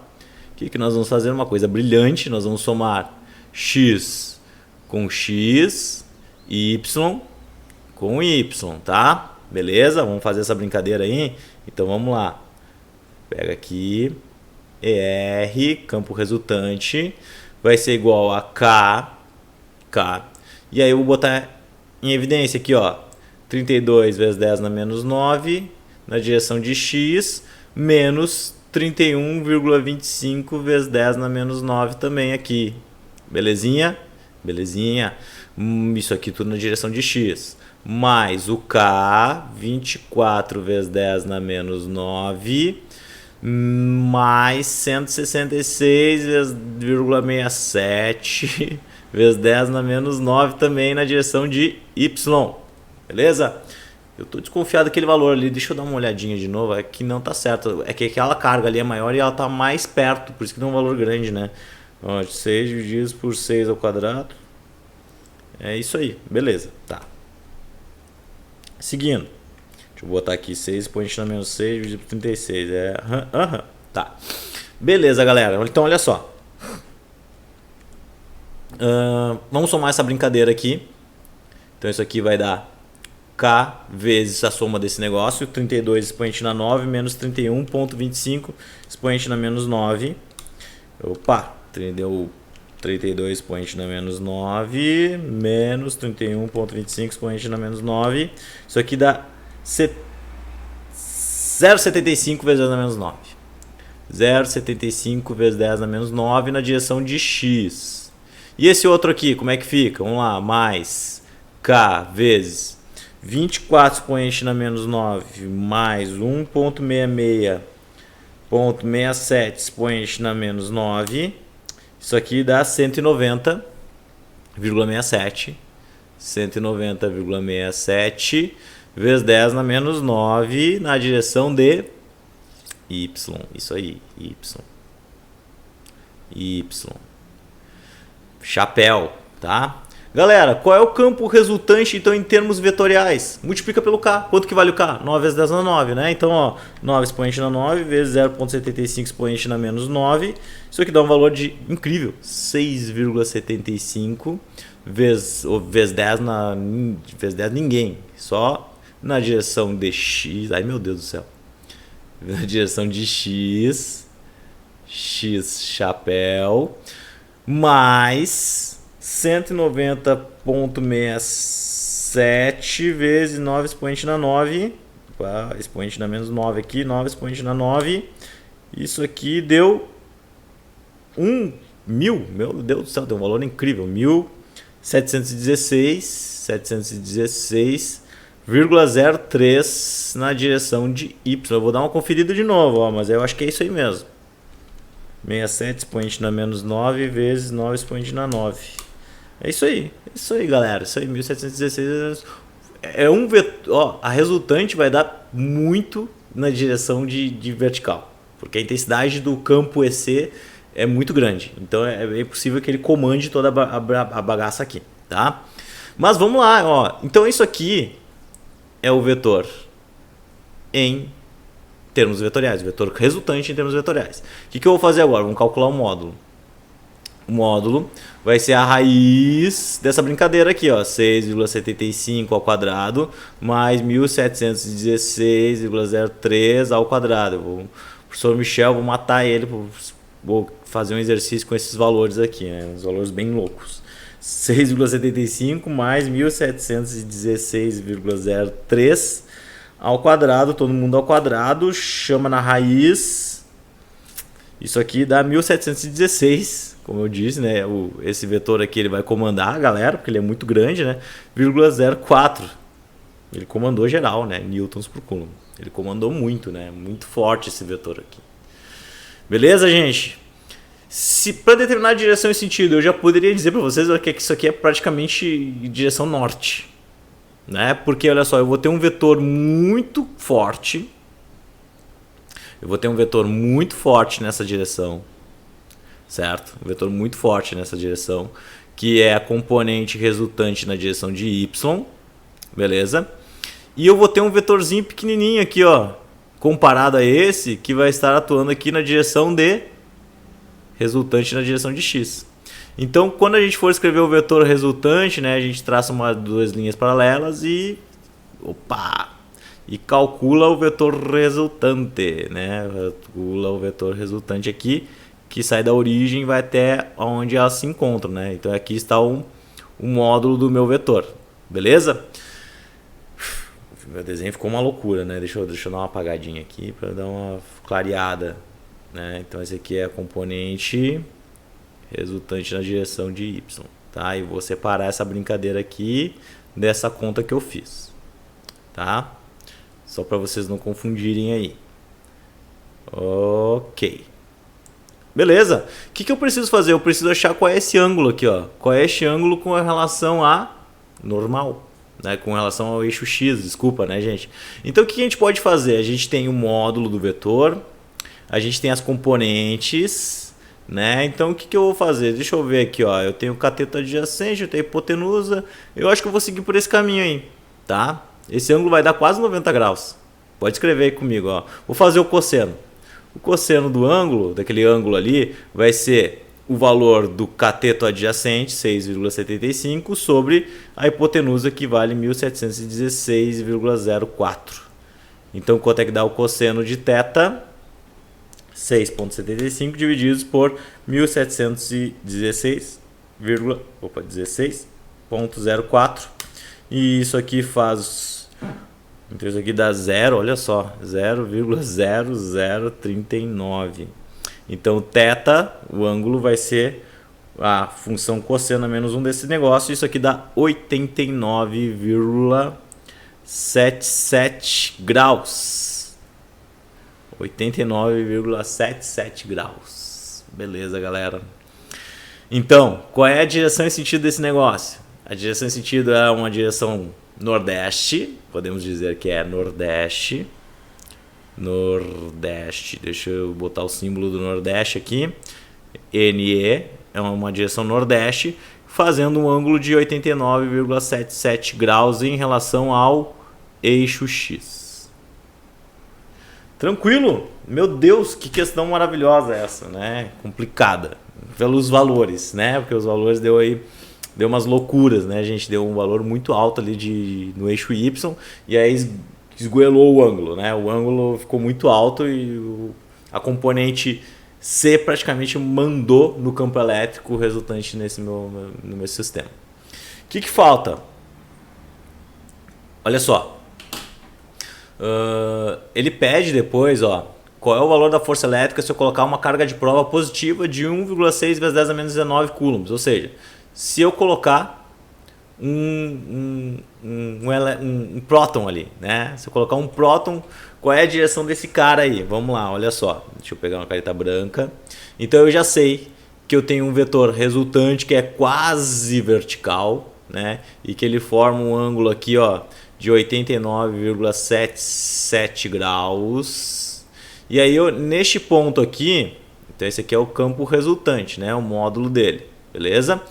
Nós vamos fazer uma coisa brilhante. Nós vamos somar x com x e y com y, tá? Beleza? Vamos fazer essa brincadeira aí? Então vamos lá. Pega aqui. ER, campo resultante, vai ser igual a K. E aí eu vou botar em evidência aqui, ó. 32 vezes 10 na menos 9, na direção de x, menos 31,25 vezes 10 na menos 9 também aqui. Belezinha? Belezinha. Isso aqui tudo na direção de x. Mais o K, 24 vezes 10 na menos 9, mais 166,67 vezes 10 na menos 9 também na direção de y. Beleza? Eu estou desconfiado daquele valor ali. Deixa eu dar uma olhadinha de novo. É que não está certo. É que aquela carga ali é maior e ela está mais perto. Por isso que dá um valor grande, né? Ó, 6 divididos por 6 ao quadrado. É isso aí. Beleza. Tá. Seguindo. Deixa eu botar aqui 6 expoente na menos 6 dividido por 36. Tá. Beleza, galera. Então, olha só. Vamos somar essa brincadeira aqui. Então, isso aqui vai dar K vezes a soma desse negócio. 32 expoente na 9 menos 31,25 expoente na menos 9. Opa, deu 32 expoente na menos 9 menos 31,25 expoente na menos 9. Isso aqui dá 0,75 vezes 10 na menos 9. 0,75 vezes 10 na menos 9 na direção de x. E esse outro aqui, como é que fica? Vamos lá, mais k vezes 24 expoente na menos 9 mais 1,67 expoente na menos 9. Isso aqui dá 190,67. 190,67 vezes 10 na menos 9 na direção de y. Isso aí, y. Chapéu, tá? Galera, qual é o campo resultante então em termos vetoriais? Multiplica pelo k. Quanto que vale o k? 9 vezes 10 na 9, né? Então, ó, 9 expoente na 9 vezes 0,75 expoente na menos 9. Isso aqui dá um valor de incrível, 6,75 vezes 10 vezes 10 ninguém. Só na direção de x. Ai, meu Deus do céu. Na direção de x chapéu, mais 190,67 vezes 9 expoente na 9. Expoente na menos 9 aqui, 9 expoente na 9. Isso aqui deu 1.000. Meu Deus do céu, deu um valor incrível. 1.716,03 na direção de y. Eu vou dar uma conferida de novo, ó, mas eu acho que é isso aí mesmo. 67 expoente na menos 9 vezes 9 expoente na 9. É isso aí, galera. Isso aí, 1716 é um vetor. Ó, a resultante vai dar muito na direção de vertical, porque a intensidade do campo EC é muito grande. Então é possível que ele comande toda a bagaça aqui, tá? Mas vamos lá, ó. Então isso aqui é o vetor em termos vetoriais, o vetor resultante em termos vetoriais. O que eu vou fazer agora? Vamos calcular o módulo. O módulo vai ser a raiz dessa brincadeira aqui, ó, 6,75 ao quadrado mais 1716,03 ao quadrado. O professor Michel, vou matar ele, vou fazer um exercício com esses valores aqui, né? Uns valores bem loucos. 6,75 mais 1716,03 ao quadrado, todo mundo ao quadrado, chama na raiz. Isso aqui dá 1716. Como eu disse, né, esse vetor aqui ele vai comandar a galera, porque ele é muito grande, né, 0,04. Ele comandou geral, né, newtons por coulomb. Ele comandou muito, né, muito forte esse vetor aqui. Beleza, gente? Se para determinar a direção e sentido, eu já poderia dizer para vocês que isso aqui é praticamente direção norte, né? Porque olha só, eu vou ter um vetor muito forte. Eu vou ter um vetor muito forte nessa direção. Certo? Um vetor muito forte nessa direção, que é a componente resultante na direção de y, beleza? E eu vou ter um vetorzinho pequenininho aqui, ó, comparado a esse, que vai estar atuando aqui na direção de resultante na direção de x. Então, quando a gente for escrever o vetor resultante, né, a gente traça duas linhas paralelas e calcula o vetor resultante, né? Calcula o vetor resultante aqui, que sai da origem e vai até onde elas se encontram, né? Então aqui está o módulo do meu vetor, beleza? Meu desenho ficou uma loucura, né? Deixa eu dar uma apagadinha aqui para dar uma clareada, né? Então esse aqui é a componente resultante na direção de y, tá? E vou separar essa brincadeira aqui dessa conta que eu fiz, tá? Só para vocês não confundirem aí. Ok. Beleza. O que eu preciso fazer? Eu preciso achar qual é esse ângulo aqui, ó. Qual é este ângulo com relação a normal, né? Com relação ao eixo x, desculpa, né, gente? Então o que a gente pode fazer? A gente tem o módulo do vetor, a gente tem as componentes, né? Então o que eu vou fazer? Deixa eu ver aqui, ó. Eu tenho cateto adjacente, eu tenho hipotenusa. Eu acho que eu vou seguir por esse caminho aí, tá? esse ângulo vai dar quase 90 graus. Pode escrever aí comigo, ó. Vou fazer o cosseno. O cosseno do ângulo, daquele ângulo ali, vai ser o valor do cateto adjacente, 6,75, sobre a hipotenusa, que vale 1716,04. Então, quanto é que dá o cosseno de θ? 6,75 divididos por 1716,04. E isso aqui faz... Então, isso aqui dá zero, olha só, 0,0039. Então, θ, o ângulo, vai ser a função cosseno menos 1 desse negócio. Isso aqui dá 89,77 graus. 89,77 graus. Beleza, galera. Então, qual é a direção e sentido desse negócio? A direção e sentido é uma direção nordeste. Podemos dizer que é nordeste. Nordeste, deixa eu botar o símbolo do Nordeste aqui, NE, é uma direção Nordeste, fazendo um ângulo de 89,77 graus em relação ao eixo X. Tranquilo? Meu Deus, que questão maravilhosa essa, né? Complicada, pelos valores, né? Porque os valores deu umas loucuras, né? A gente deu um valor muito alto ali no eixo Y, e aí esgoelou o ângulo, né? O ângulo ficou muito alto e a componente C praticamente mandou no campo elétrico resultante no meu sistema. O que falta? Olha só. Ele pede depois, ó, qual é o valor da força elétrica se eu colocar uma carga de prova positiva de 1,6 vezes 10 a menos 19 coulombs. Ou seja, se eu colocar um próton ali, né? Se eu colocar um próton, qual é a direção desse cara aí? Vamos lá, olha só. Deixa eu pegar uma caneta branca. Então eu já sei que eu tenho um vetor resultante que é quase vertical, né? E que ele forma um ângulo aqui, ó, de 89,77 graus. E aí neste ponto aqui, então esse aqui é o campo resultante, né? O módulo dele, beleza?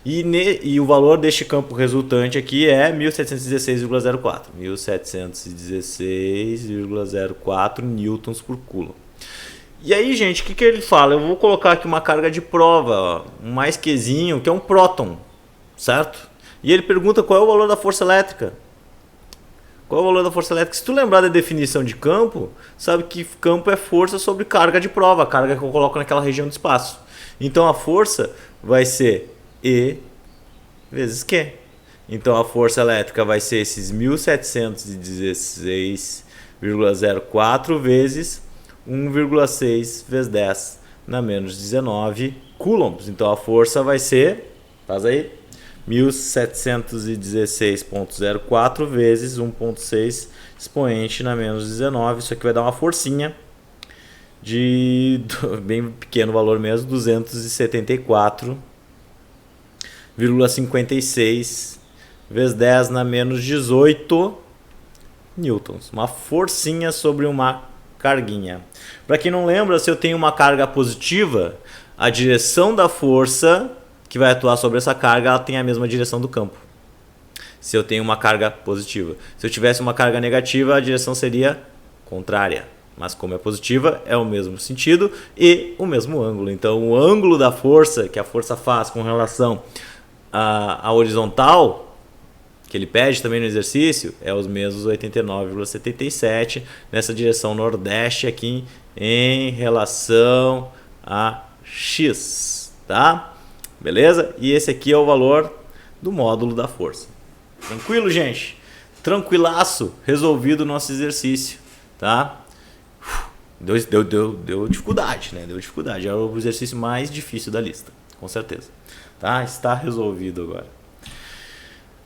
E o valor deste campo resultante aqui é 1716,04. 1716,04 newtons por coulomb. E aí, gente, o que ele fala? Eu vou colocar aqui uma carga de prova, ó, um mais quezinho, que é um próton, certo? E ele pergunta qual é o valor da força elétrica. Qual é o valor da força elétrica? Se tu lembrar da definição de campo, sabe que campo é força sobre carga de prova, a carga que eu coloco naquela região do espaço. Então a força vai ser E vezes Q. Então a força elétrica vai ser esses 1716,04 vezes 1,6 vezes 10 na menos 19 coulombs. Então a força vai ser, faz aí, 1716,04 vezes 1,6 expoente na menos 19. Isso aqui vai dar uma forcinha de bem pequeno valor mesmo, 274,56 vezes 10 na menos 18 newtons. Uma forcinha sobre uma carguinha. Para quem não lembra, se eu tenho uma carga positiva, a direção da força que vai atuar sobre essa carga, ela tem a mesma direção do campo. Se eu tenho uma carga positiva. Se eu tivesse uma carga negativa, a direção seria contrária. Mas como é positiva, é o mesmo sentido e o mesmo ângulo. Então o ângulo da força, que a força faz com relação à horizontal, que ele pede também no exercício, é os mesmos 89,77 nessa direção nordeste aqui em relação a X, tá? Beleza? E esse aqui é o valor do módulo da força. Tranquilo, gente? Tranquilaço, resolvido o nosso exercício, tá? Deu dificuldade, né? Deu dificuldade. É o exercício mais difícil da lista, com certeza. Tá? Está resolvido agora.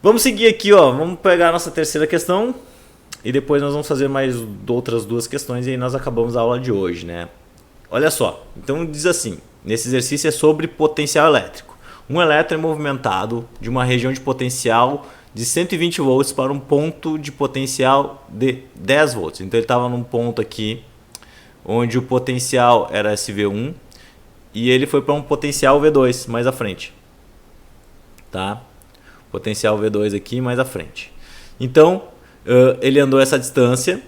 Vamos seguir aqui, ó. Vamos pegar a nossa terceira questão e depois nós vamos fazer mais outras duas questões e aí nós acabamos a aula de hoje, né? Olha só. Então diz assim, nesse exercício é sobre potencial elétrico. Um elétron é movimentado de uma região de potencial de 120 volts para um ponto de potencial de 10 volts. Então ele estava num ponto aqui onde o potencial era SV1 e ele foi para um potencial V2 mais à frente, tá? Potencial V2 aqui mais à frente. Então Ele andou essa distância,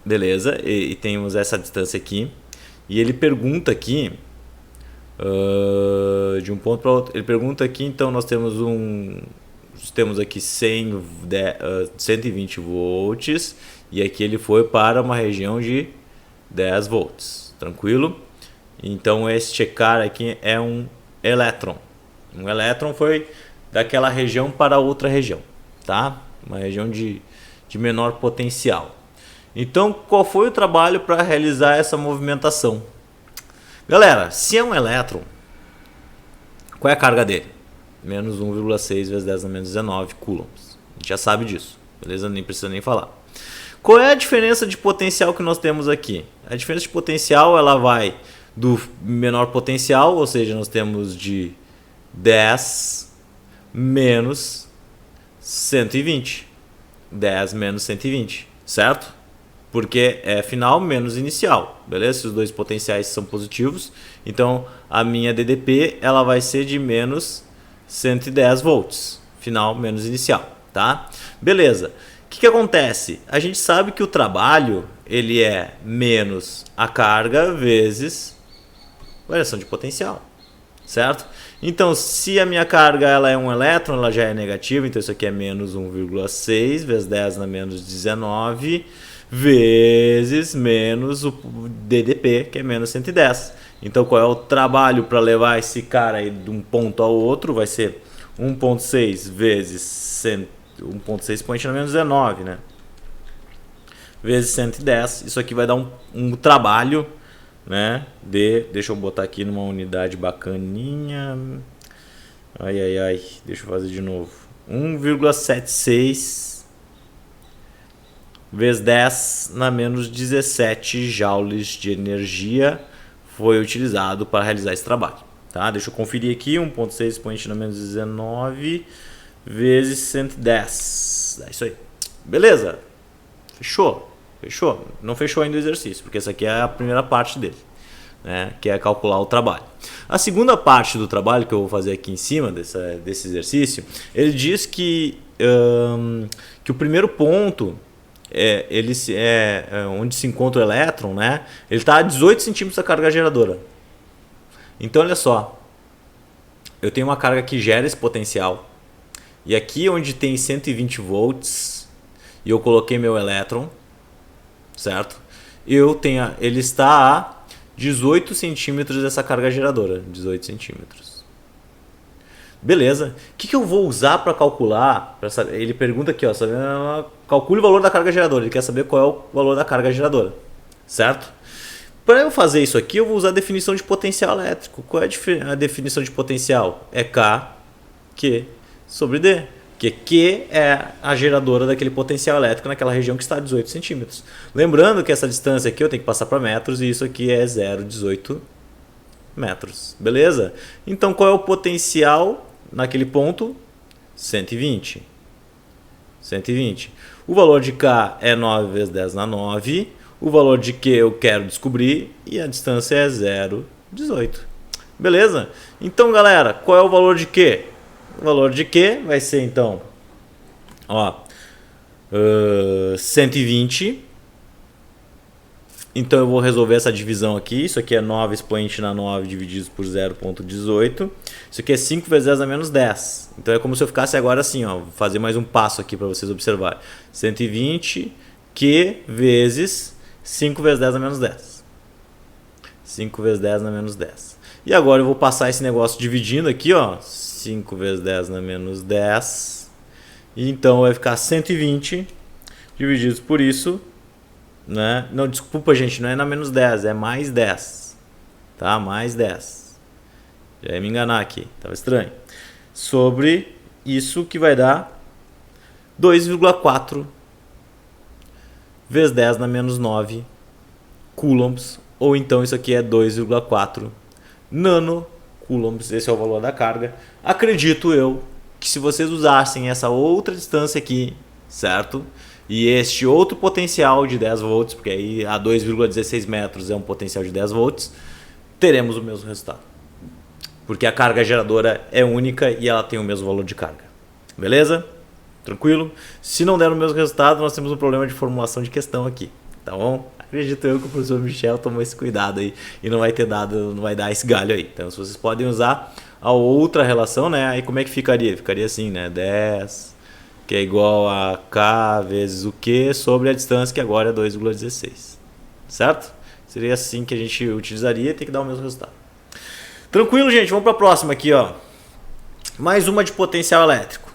beleza, e temos essa distância aqui. E ele pergunta aqui, de um ponto para outro, ele pergunta aqui, então nós temos aqui 120 volts, e aqui ele foi para uma região de 10 volts, tranquilo? Então este cara aqui é um elétron. Um elétron foi daquela região para outra região, tá? Uma região de menor potencial. Então, qual foi o trabalho para realizar essa movimentação? Galera, se é um elétron, qual é a carga dele? Menos 1,6 vezes 10 a menos 19 coulombs. A gente já sabe disso, beleza? Nem precisa nem falar. Qual é a diferença de potencial que nós temos aqui? A diferença de potencial, ela vai do menor potencial, ou seja, nós temos de 10 menos 120. 10 menos 120, certo? Porque é final menos inicial, beleza? Se os dois potenciais são positivos, então a minha DDP ela vai ser de menos 110 volts, final menos inicial, tá? Beleza. O que acontece? A gente sabe que o trabalho ele é menos a carga vezes variação de potencial, certo? Então, se a minha carga ela é um elétron, ela já é negativa, então isso aqui é menos 1,6 vezes 10 na menos 19 vezes menos o DDP, que é menos 110. Então, qual é o trabalho para levar esse cara aí de um ponto ao outro? Vai ser 1,6 vezes 1,6 expoente na menos 19, né? Vezes 110. Isso aqui vai dar um trabalho, né? Deixa eu botar aqui numa unidade bacaninha. Ai. Deixa eu fazer de novo. 1,76 vezes 10 na menos 17 joules de energia foi utilizado para realizar esse trabalho. Tá? Deixa eu conferir aqui. 1,6 expoente na menos 19 vezes 110. É isso aí. Beleza. Fechou. Não fechou ainda o exercício, porque essa aqui é a primeira parte dele, né? Que é calcular o trabalho. A segunda parte do trabalho que eu vou fazer aqui em cima desse exercício, ele diz que o primeiro ponto onde se encontra o elétron, né? Ele está a 18 centímetros da carga geradora. Então, olha só. Eu tenho uma carga que gera esse potencial. E aqui onde tem 120 volts, e eu coloquei meu elétron, certo? Ele está a 18 centímetros dessa carga geradora. 18 centímetros. Beleza. O que eu vou usar para calcular? Ele pergunta aqui, ó, calcule o valor da carga geradora. Ele quer saber qual é o valor da carga geradora. Certo? Para eu fazer isso aqui, eu vou usar a definição de potencial elétrico. Qual é a definição de potencial? É K, Q sobre D. Porque Q é a geradora daquele potencial elétrico naquela região que está a 18 centímetros. Lembrando que essa distância aqui eu tenho que passar para metros e isso aqui é 0,18 metros. Beleza? Então qual é o potencial naquele ponto? 120. O valor de K é 9 vezes 10 na 9. O valor de Q eu quero descobrir e a distância é 0,18. Beleza? Então, galera, qual é o valor de Q? O valor de Q vai ser, então, 120. Então, eu vou resolver essa divisão aqui. Isso aqui é 9 expoente na 9 dividido por 0,18. Isso aqui é 5 vezes 10 a menos 10. Então, é como se eu ficasse agora assim, ó. Vou fazer mais um passo aqui para vocês observarem. 120 Q vezes 5 vezes 10 a menos 10. 5 vezes 10 na menos 10. E agora eu vou passar esse negócio dividindo aqui, ó. 5 vezes 10 na menos 10. E então vai ficar 120 divididos por isso, né? Não, desculpa, gente, não é na menos 10, é mais 10. Tá? Mais 10. Já ia me enganar aqui, tava estranho. Sobre isso que vai dar 2,4 vezes 10 na menos 9 coulombs. Ou então isso aqui é 2,4 nanocoulombs. Esse é o valor da carga. Acredito eu que se vocês usassem essa outra distância aqui, certo? E este outro potencial de 10 volts, porque aí a 2,16 metros é um potencial de 10 volts, teremos o mesmo resultado. Porque a carga geradora é única e ela tem o mesmo valor de carga. Beleza? Tranquilo? Se não der o mesmo resultado, nós temos um problema de formulação de questão aqui, tá bom? Acredito eu que o professor Michel tomou esse cuidado aí e não vai dar esse galho aí. Então, se vocês podem usar a outra relação, né? Aí como é que ficaria? Ficaria assim, né? 10, que é igual a K vezes o Q sobre a distância, que agora é 2,16. Certo? Seria assim que a gente utilizaria e tem que dar o mesmo resultado. Tranquilo, gente? Vamos para a próxima aqui, ó. Mais uma de potencial elétrico.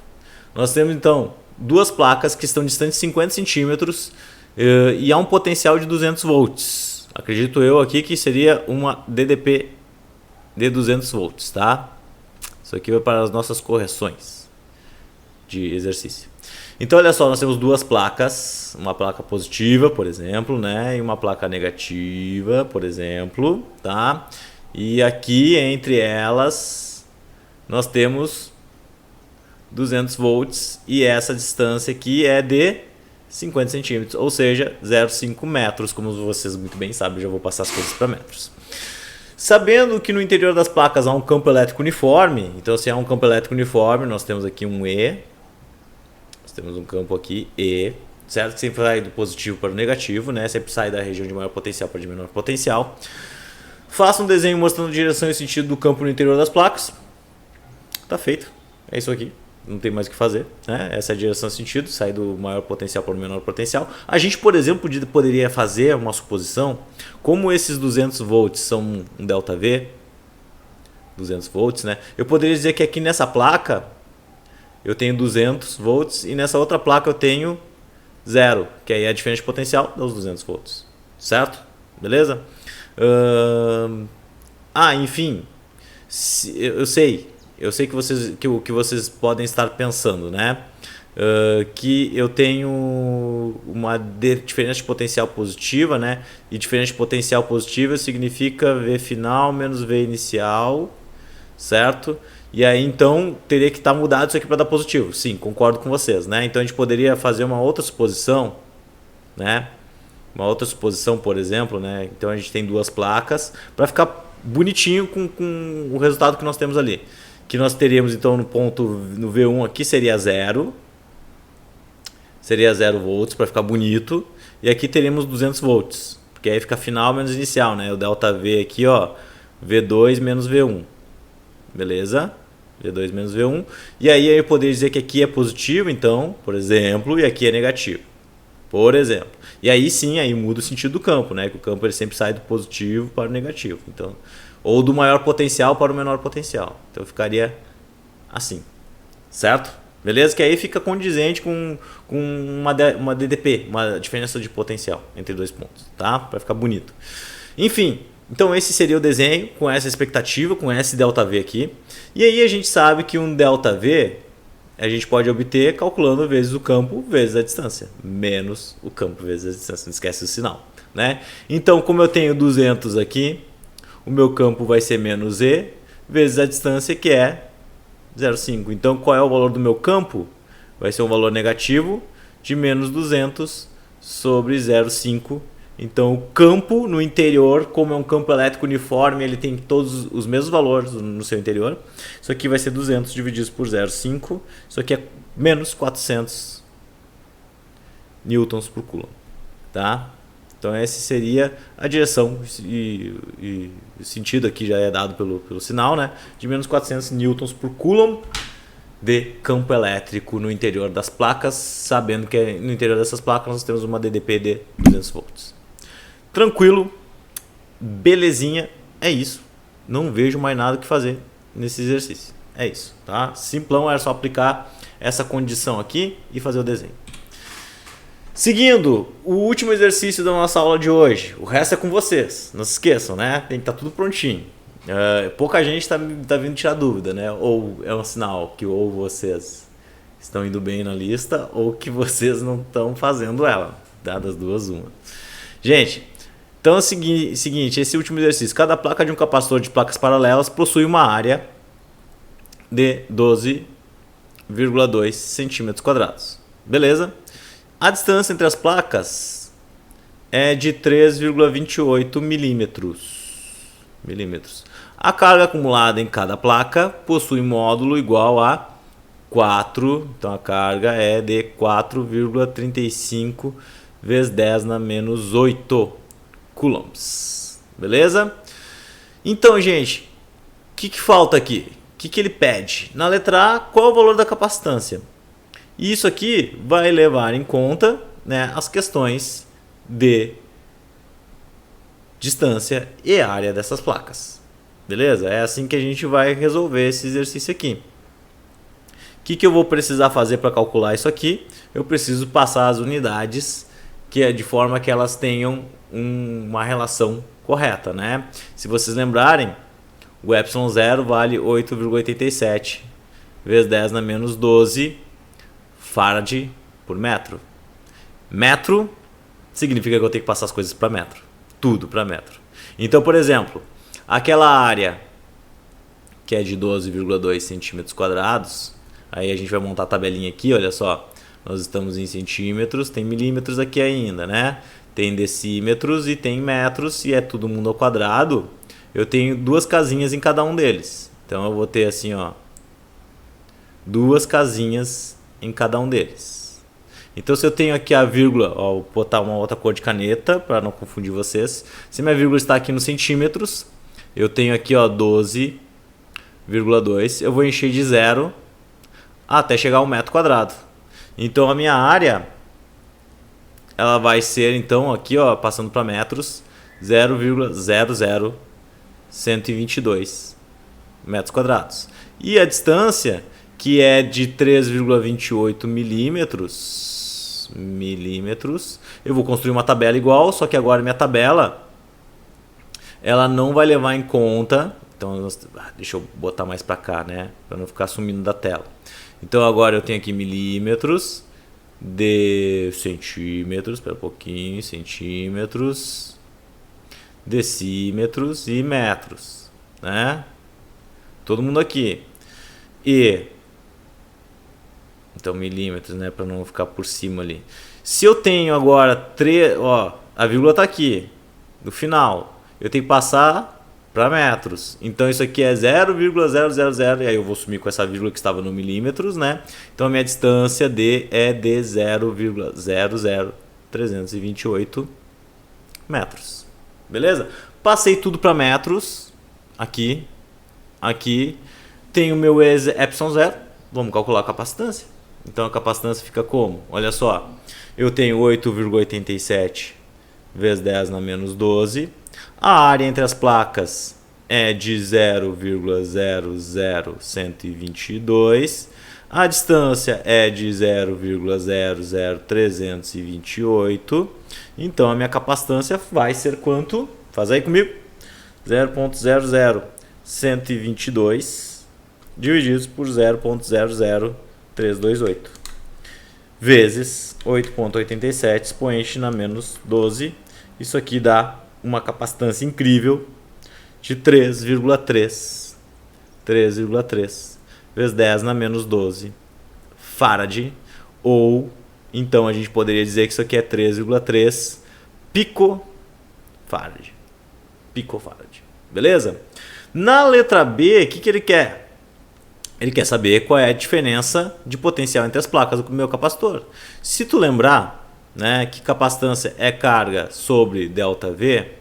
Nós temos, então, duas placas que estão distantes 50 centímetros e há um potencial de 200 volts. Acredito eu aqui que seria uma DDP de 200 volts, tá? Isso aqui vai para as nossas correções de exercício. Então, olha só, nós temos duas placas, uma placa positiva, por exemplo, né, e uma placa negativa, por exemplo, tá? E aqui, entre elas, nós temos 200 volts e essa distância aqui é de 50 centímetros, ou seja, 0,5 metros, como vocês muito bem sabem, já vou passar as coisas para metros. Sabendo que no interior das placas há um campo elétrico uniforme, então se há um campo elétrico uniforme, nós temos aqui um E, nós temos um campo aqui E, certo? Que sempre sai do positivo para o negativo, né? Sempre sai da região de maior potencial para de menor potencial. Faça um desenho mostrando a direção e sentido do campo no interior das placas. Tá feito, é isso aqui. Não tem mais o que fazer, né? Essa é a direção e sentido, sai do maior potencial para o menor potencial. A gente, por exemplo, poderia fazer uma suposição, como esses 200 volts são um ΔV, 200 volts, né? Eu poderia dizer que aqui nessa placa eu tenho 200 volts e nessa outra placa eu tenho 0, que aí é a diferença de potencial dos 200 volts, certo? Beleza? Enfim, eu sei que vocês podem estar pensando, né? Que eu tenho uma diferença de potencial positiva, né? E diferença de potencial positiva significa V final menos V inicial, certo? E aí então teria que estar mudado isso aqui para dar positivo. Sim, concordo com vocês, né? Então a gente poderia fazer uma outra suposição, né? Uma outra suposição, por exemplo, né? Então a gente tem duas placas para ficar bonitinho com o resultado que nós temos ali. Que nós teríamos então no ponto, no V1 aqui seria 0. Seria 0 volts para ficar bonito. E aqui teríamos 200 volts. Porque aí fica final menos inicial, né? O ΔV aqui, ó, V2 menos V1. Beleza? V2 menos V1. E aí eu poderia dizer que aqui é positivo, então, por exemplo, e aqui é negativo. Por exemplo. E aí sim, aí muda o sentido do campo, né? Que o campo ele sempre sai do positivo para o negativo. Então, ou do maior potencial para o menor potencial. Então ficaria assim. Certo? Beleza? Que aí fica condizente com uma DDP, uma diferença de potencial entre dois pontos, tá? Para ficar bonito. Enfim, então esse seria o desenho com essa expectativa, com esse ΔV aqui. E aí a gente sabe que um ΔV a gente pode obter calculando vezes o campo vezes a distância, menos o campo vezes a distância, não esquece o sinal, né? Então, como eu tenho 200 aqui, o meu campo vai ser menos E vezes a distância, que é 0,5. Então, qual é o valor do meu campo? Vai ser um valor negativo de menos 200 sobre 0,5. Então, o campo no interior, como é um campo elétrico uniforme, ele tem todos os mesmos valores no seu interior. Isso aqui vai ser 200 dividido por 0,5. Isso aqui é menos 400 newtons por coulomb. Tá? Então, essa seria a direção e o sentido aqui já é dado pelo sinal, né? De menos 400 newtons por coulomb de campo elétrico no interior das placas, sabendo que no interior dessas placas nós temos uma DDP de 200 volts. Tranquilo, belezinha, é isso. Não vejo mais nada que fazer nesse exercício. É isso, tá? Simplão, era só aplicar essa condição aqui e fazer o desenho. Seguindo, o último exercício da nossa aula de hoje. O resto é com vocês, não se esqueçam, né? Tem que estar tudo prontinho. Pouca gente está vindo tirar dúvida, né? Ou é um sinal que ou vocês estão indo bem na lista ou que vocês não estão fazendo ela. Das duas, uma. Gente, então é o seguinte, esse último exercício. Cada placa de um capacitor de placas paralelas possui uma área de 12,2 centímetros quadrados. Beleza? A distância entre as placas é de 3,28 milímetros. A carga acumulada em cada placa possui módulo igual a 4, então a carga é de 4,35 vezes 10 na menos 8 coulombs. Beleza? Então, gente, o que falta aqui? O que ele pede? Na letra A, qual é o valor da capacitância? E isso aqui vai levar em conta, né, as questões de distância e área dessas placas. Beleza? É assim que a gente vai resolver esse exercício aqui. O que eu vou precisar fazer para calcular isso aqui? Eu preciso passar as unidades que é de forma que elas tenham uma relação correta, né? Se vocês lembrarem, o ε0 vale 8,87 vezes 10 na menos 12 farad por metro. Metro significa que eu tenho que passar as coisas para metro. Tudo para metro. Então, por exemplo, aquela área que é de 12,2 centímetros quadrados, aí a gente vai montar a tabelinha aqui, olha só. Nós estamos em centímetros, tem milímetros aqui ainda, né? Tem decímetros e tem metros, e é todo mundo ao quadrado. Eu tenho duas casinhas em cada um deles. Então eu vou ter assim, ó, duas casinhas em cada um deles. Então se eu tenho aqui a vírgula, ó, vou botar uma outra cor de caneta para não confundir vocês. Se minha vírgula está aqui nos centímetros, eu tenho aqui, ó, 12,2. Eu vou encher de 0 até chegar a 1 metro quadrado. Então a minha área, ela vai ser, então, aqui, ó, passando para metros, 0,00122 metros quadrados. E a distância, que é de 3,28 milímetros, eu vou construir uma tabela igual, só que agora minha tabela, ela não vai levar em conta, então deixa eu botar mais para cá, né, para não ficar sumindo da tela. Então agora eu tenho aqui milímetros de centímetros, espera um pouquinho, centímetros, decímetros e metros, né? Todo mundo aqui. E então milímetros, né, para não ficar por cima ali. Se eu tenho agora 3, ó, a vírgula tá aqui no final, eu tenho que passar para metros. Então isso aqui é 0,000, e aí eu vou sumir com essa vírgula que estava no milímetros, né? Então a minha distância é de 0,00328 metros. Beleza? Passei tudo para metros. Aqui. Tenho o meu ε0. Vamos calcular a capacitância. Então a capacitância fica como? Olha só. Eu tenho 8,87 vezes 10 na menos 12. A área entre as placas é de 0,00122. A distância é de 0,00328. Então a minha capacitância vai ser quanto? Faz aí comigo. 0,00122 divididos por 0,00328 vezes 8,87 expoente na menos 12. Isso aqui dá uma capacitância incrível de 3,3 vezes 10 na menos 12 farad, ou então a gente poderia dizer que isso aqui é 3,3 picofarad. Beleza? Na letra B, o que ele quer? Ele quer saber qual é a diferença de potencial entre as placas do meu capacitor. Se tu lembrar, né, que capacitância é carga sobre ΔV,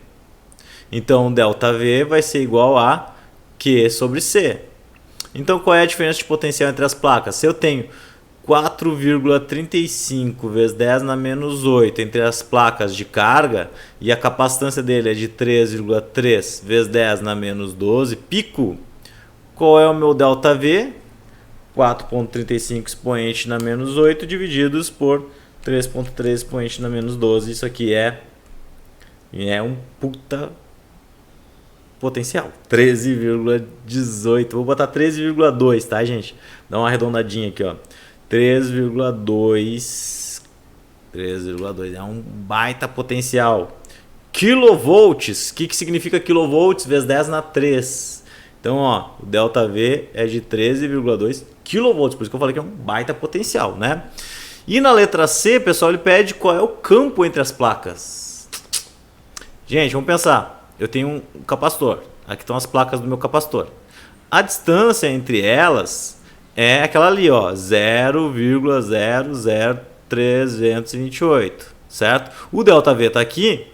então ΔV vai ser igual a Q sobre C. Então qual é a diferença de potencial entre as placas? Se eu tenho 4,35 vezes 10 na menos 8 entre as placas de carga e a capacitância dele é de 3,3 vezes 10 na menos 12 pico, qual é o meu ΔV? 4,35 expoente na menos 8 divididos por 3,3 expoente na menos 12. Isso aqui é um puta potencial. 13,18. Vou botar 13,2, tá, gente? Dá uma arredondadinha aqui, ó. 3,2 é um baita potencial. Kilovolts. O que significa kilovolts vezes 10 na 3? Então, ó, o ΔV é de 13,2 kV, por isso que eu falei que é um baita potencial, né? E na letra C, pessoal, ele pede qual é o campo entre as placas. Gente, vamos pensar. Eu tenho um capacitor. Aqui estão as placas do meu capacitor. A distância entre elas é aquela ali, ó, 0,00328, certo? O ΔV está aqui,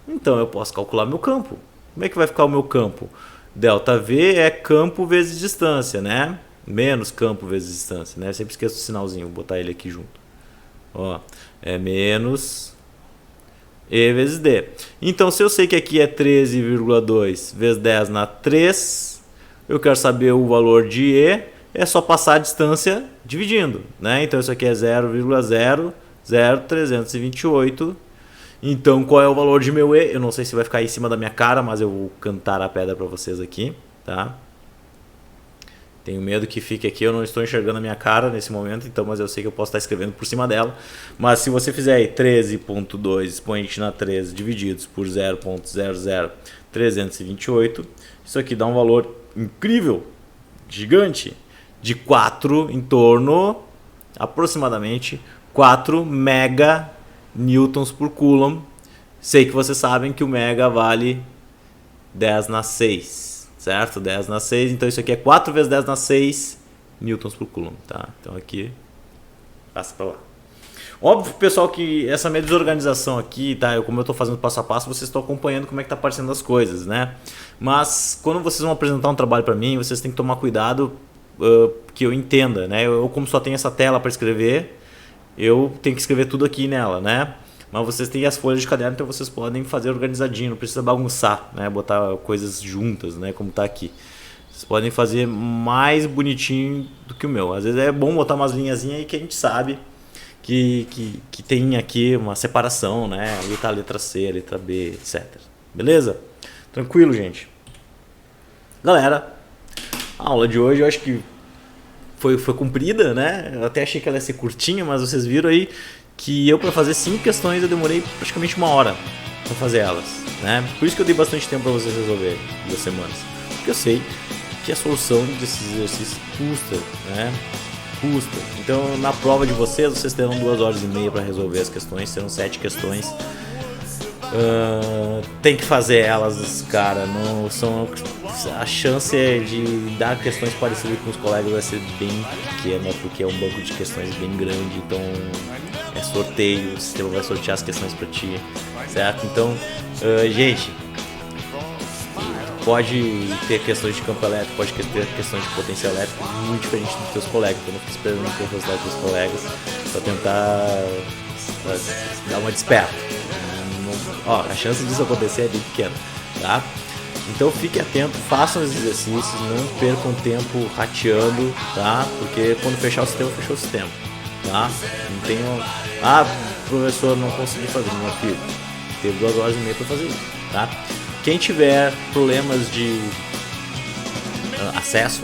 então eu posso calcular meu campo. Como é que vai ficar o meu campo? ΔV é campo vezes distância, né? Menos campo vezes distância, né? Eu sempre esqueço o sinalzinho, vou botar ele aqui junto. Ó, é menos E vezes D. Então, se eu sei que aqui é 13,2 vezes 10 na 3, eu quero saber o valor de E, é só passar a distância dividindo, né? Então, isso aqui é 0,00328. Então, qual é o valor de meu E? Eu não sei se vai ficar em cima da minha cara, mas eu vou cantar a pedra para vocês aqui, tá? Tenho medo que fique aqui, eu não estou enxergando a minha cara nesse momento, então, mas eu sei que eu posso estar escrevendo por cima dela. Mas se você fizer aí 13,2 expoente na 13 divididos por 0,00328, isso aqui dá um valor incrível, gigante, de 4 em torno, aproximadamente, 4 mega newtons por coulomb. Sei que vocês sabem que o mega vale 10 na 6. Certo? 10 na 6, então isso aqui é 4 vezes 10 na 6 newtons por coulomb, tá? Então aqui, passa para lá. Óbvio, pessoal, que essa minha desorganização aqui, tá? Como eu estou fazendo passo a passo, vocês estão acompanhando como é que tá aparecendo as coisas, né? Mas quando vocês vão apresentar um trabalho para mim, vocês têm que tomar cuidado que eu entenda, né? Eu, como só tenho essa tela para escrever, eu tenho que escrever tudo aqui nela, né? Mas vocês têm as folhas de caderno, então vocês podem fazer organizadinho, não precisa bagunçar, né? Botar coisas juntas, né? Como tá aqui. Vocês podem fazer mais bonitinho do que o meu. Às vezes é bom botar umas linhazinhas aí que a gente sabe que tem aqui uma separação, né? Ali tá a letra C, a letra B, etc. Beleza? Tranquilo, gente? Galera, a aula de hoje eu acho que foi comprida, né? Eu até achei que ela ia ser curtinha, mas vocês viram aí que eu, para fazer 5 questões, eu demorei praticamente 1 hora para fazer elas, né? Por isso que eu dei bastante tempo para vocês resolverem, 2 semanas. Porque eu sei que a solução desses exercícios custa, né? Custa. Então, na prova de vocês terão 2 horas e meia para resolver as questões, serão 7 questões. Tem que fazer elas, cara. Não são, a chance de dar questões parecidas com os colegas vai ser bem pequena, porque é um banco de questões bem grande, então é sorteio, o sistema vai sortear as questões para ti, certo? Então, gente, pode ter questões de campo elétrico, pode ter questões de potencial elétrico muito diferente dos teus colegas. Então, não fique esperando o resultado dos teus colegas para tentar dar uma desperta. Ó, a chance disso acontecer é bem pequena, tá? Então fique atento, façam os exercícios, não percam tempo rateando, tá? Porque quando fechar o sistema, fechou o sistema, tá? Não tenham... professor, não consegui fazer, meu filho. Teve 2 horas e meia para fazer isso, tá? Quem tiver problemas de acesso,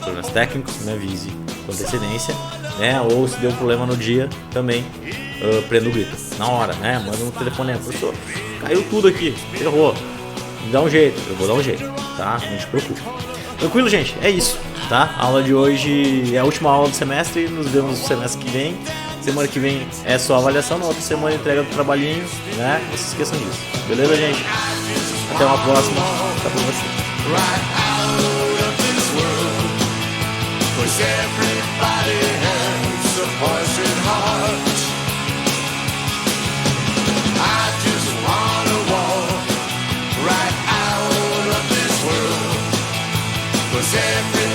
problemas técnicos, me avise com antecedência, né? Ou se deu um problema no dia, também prenda o grito, na hora, né? Manda um telefonema, professor, caiu tudo aqui, ferrou, me dá um jeito, eu vou dar um jeito, tá? Não se preocupe. Tranquilo, gente? É isso, tá? A aula de hoje é a última aula do semestre, nos vemos no semestre que vem. Semana que vem é só avaliação, na outra semana entrega do trabalhinho, né? Não se esqueçam disso. Beleza, gente? Até uma próxima. Tá com você. Every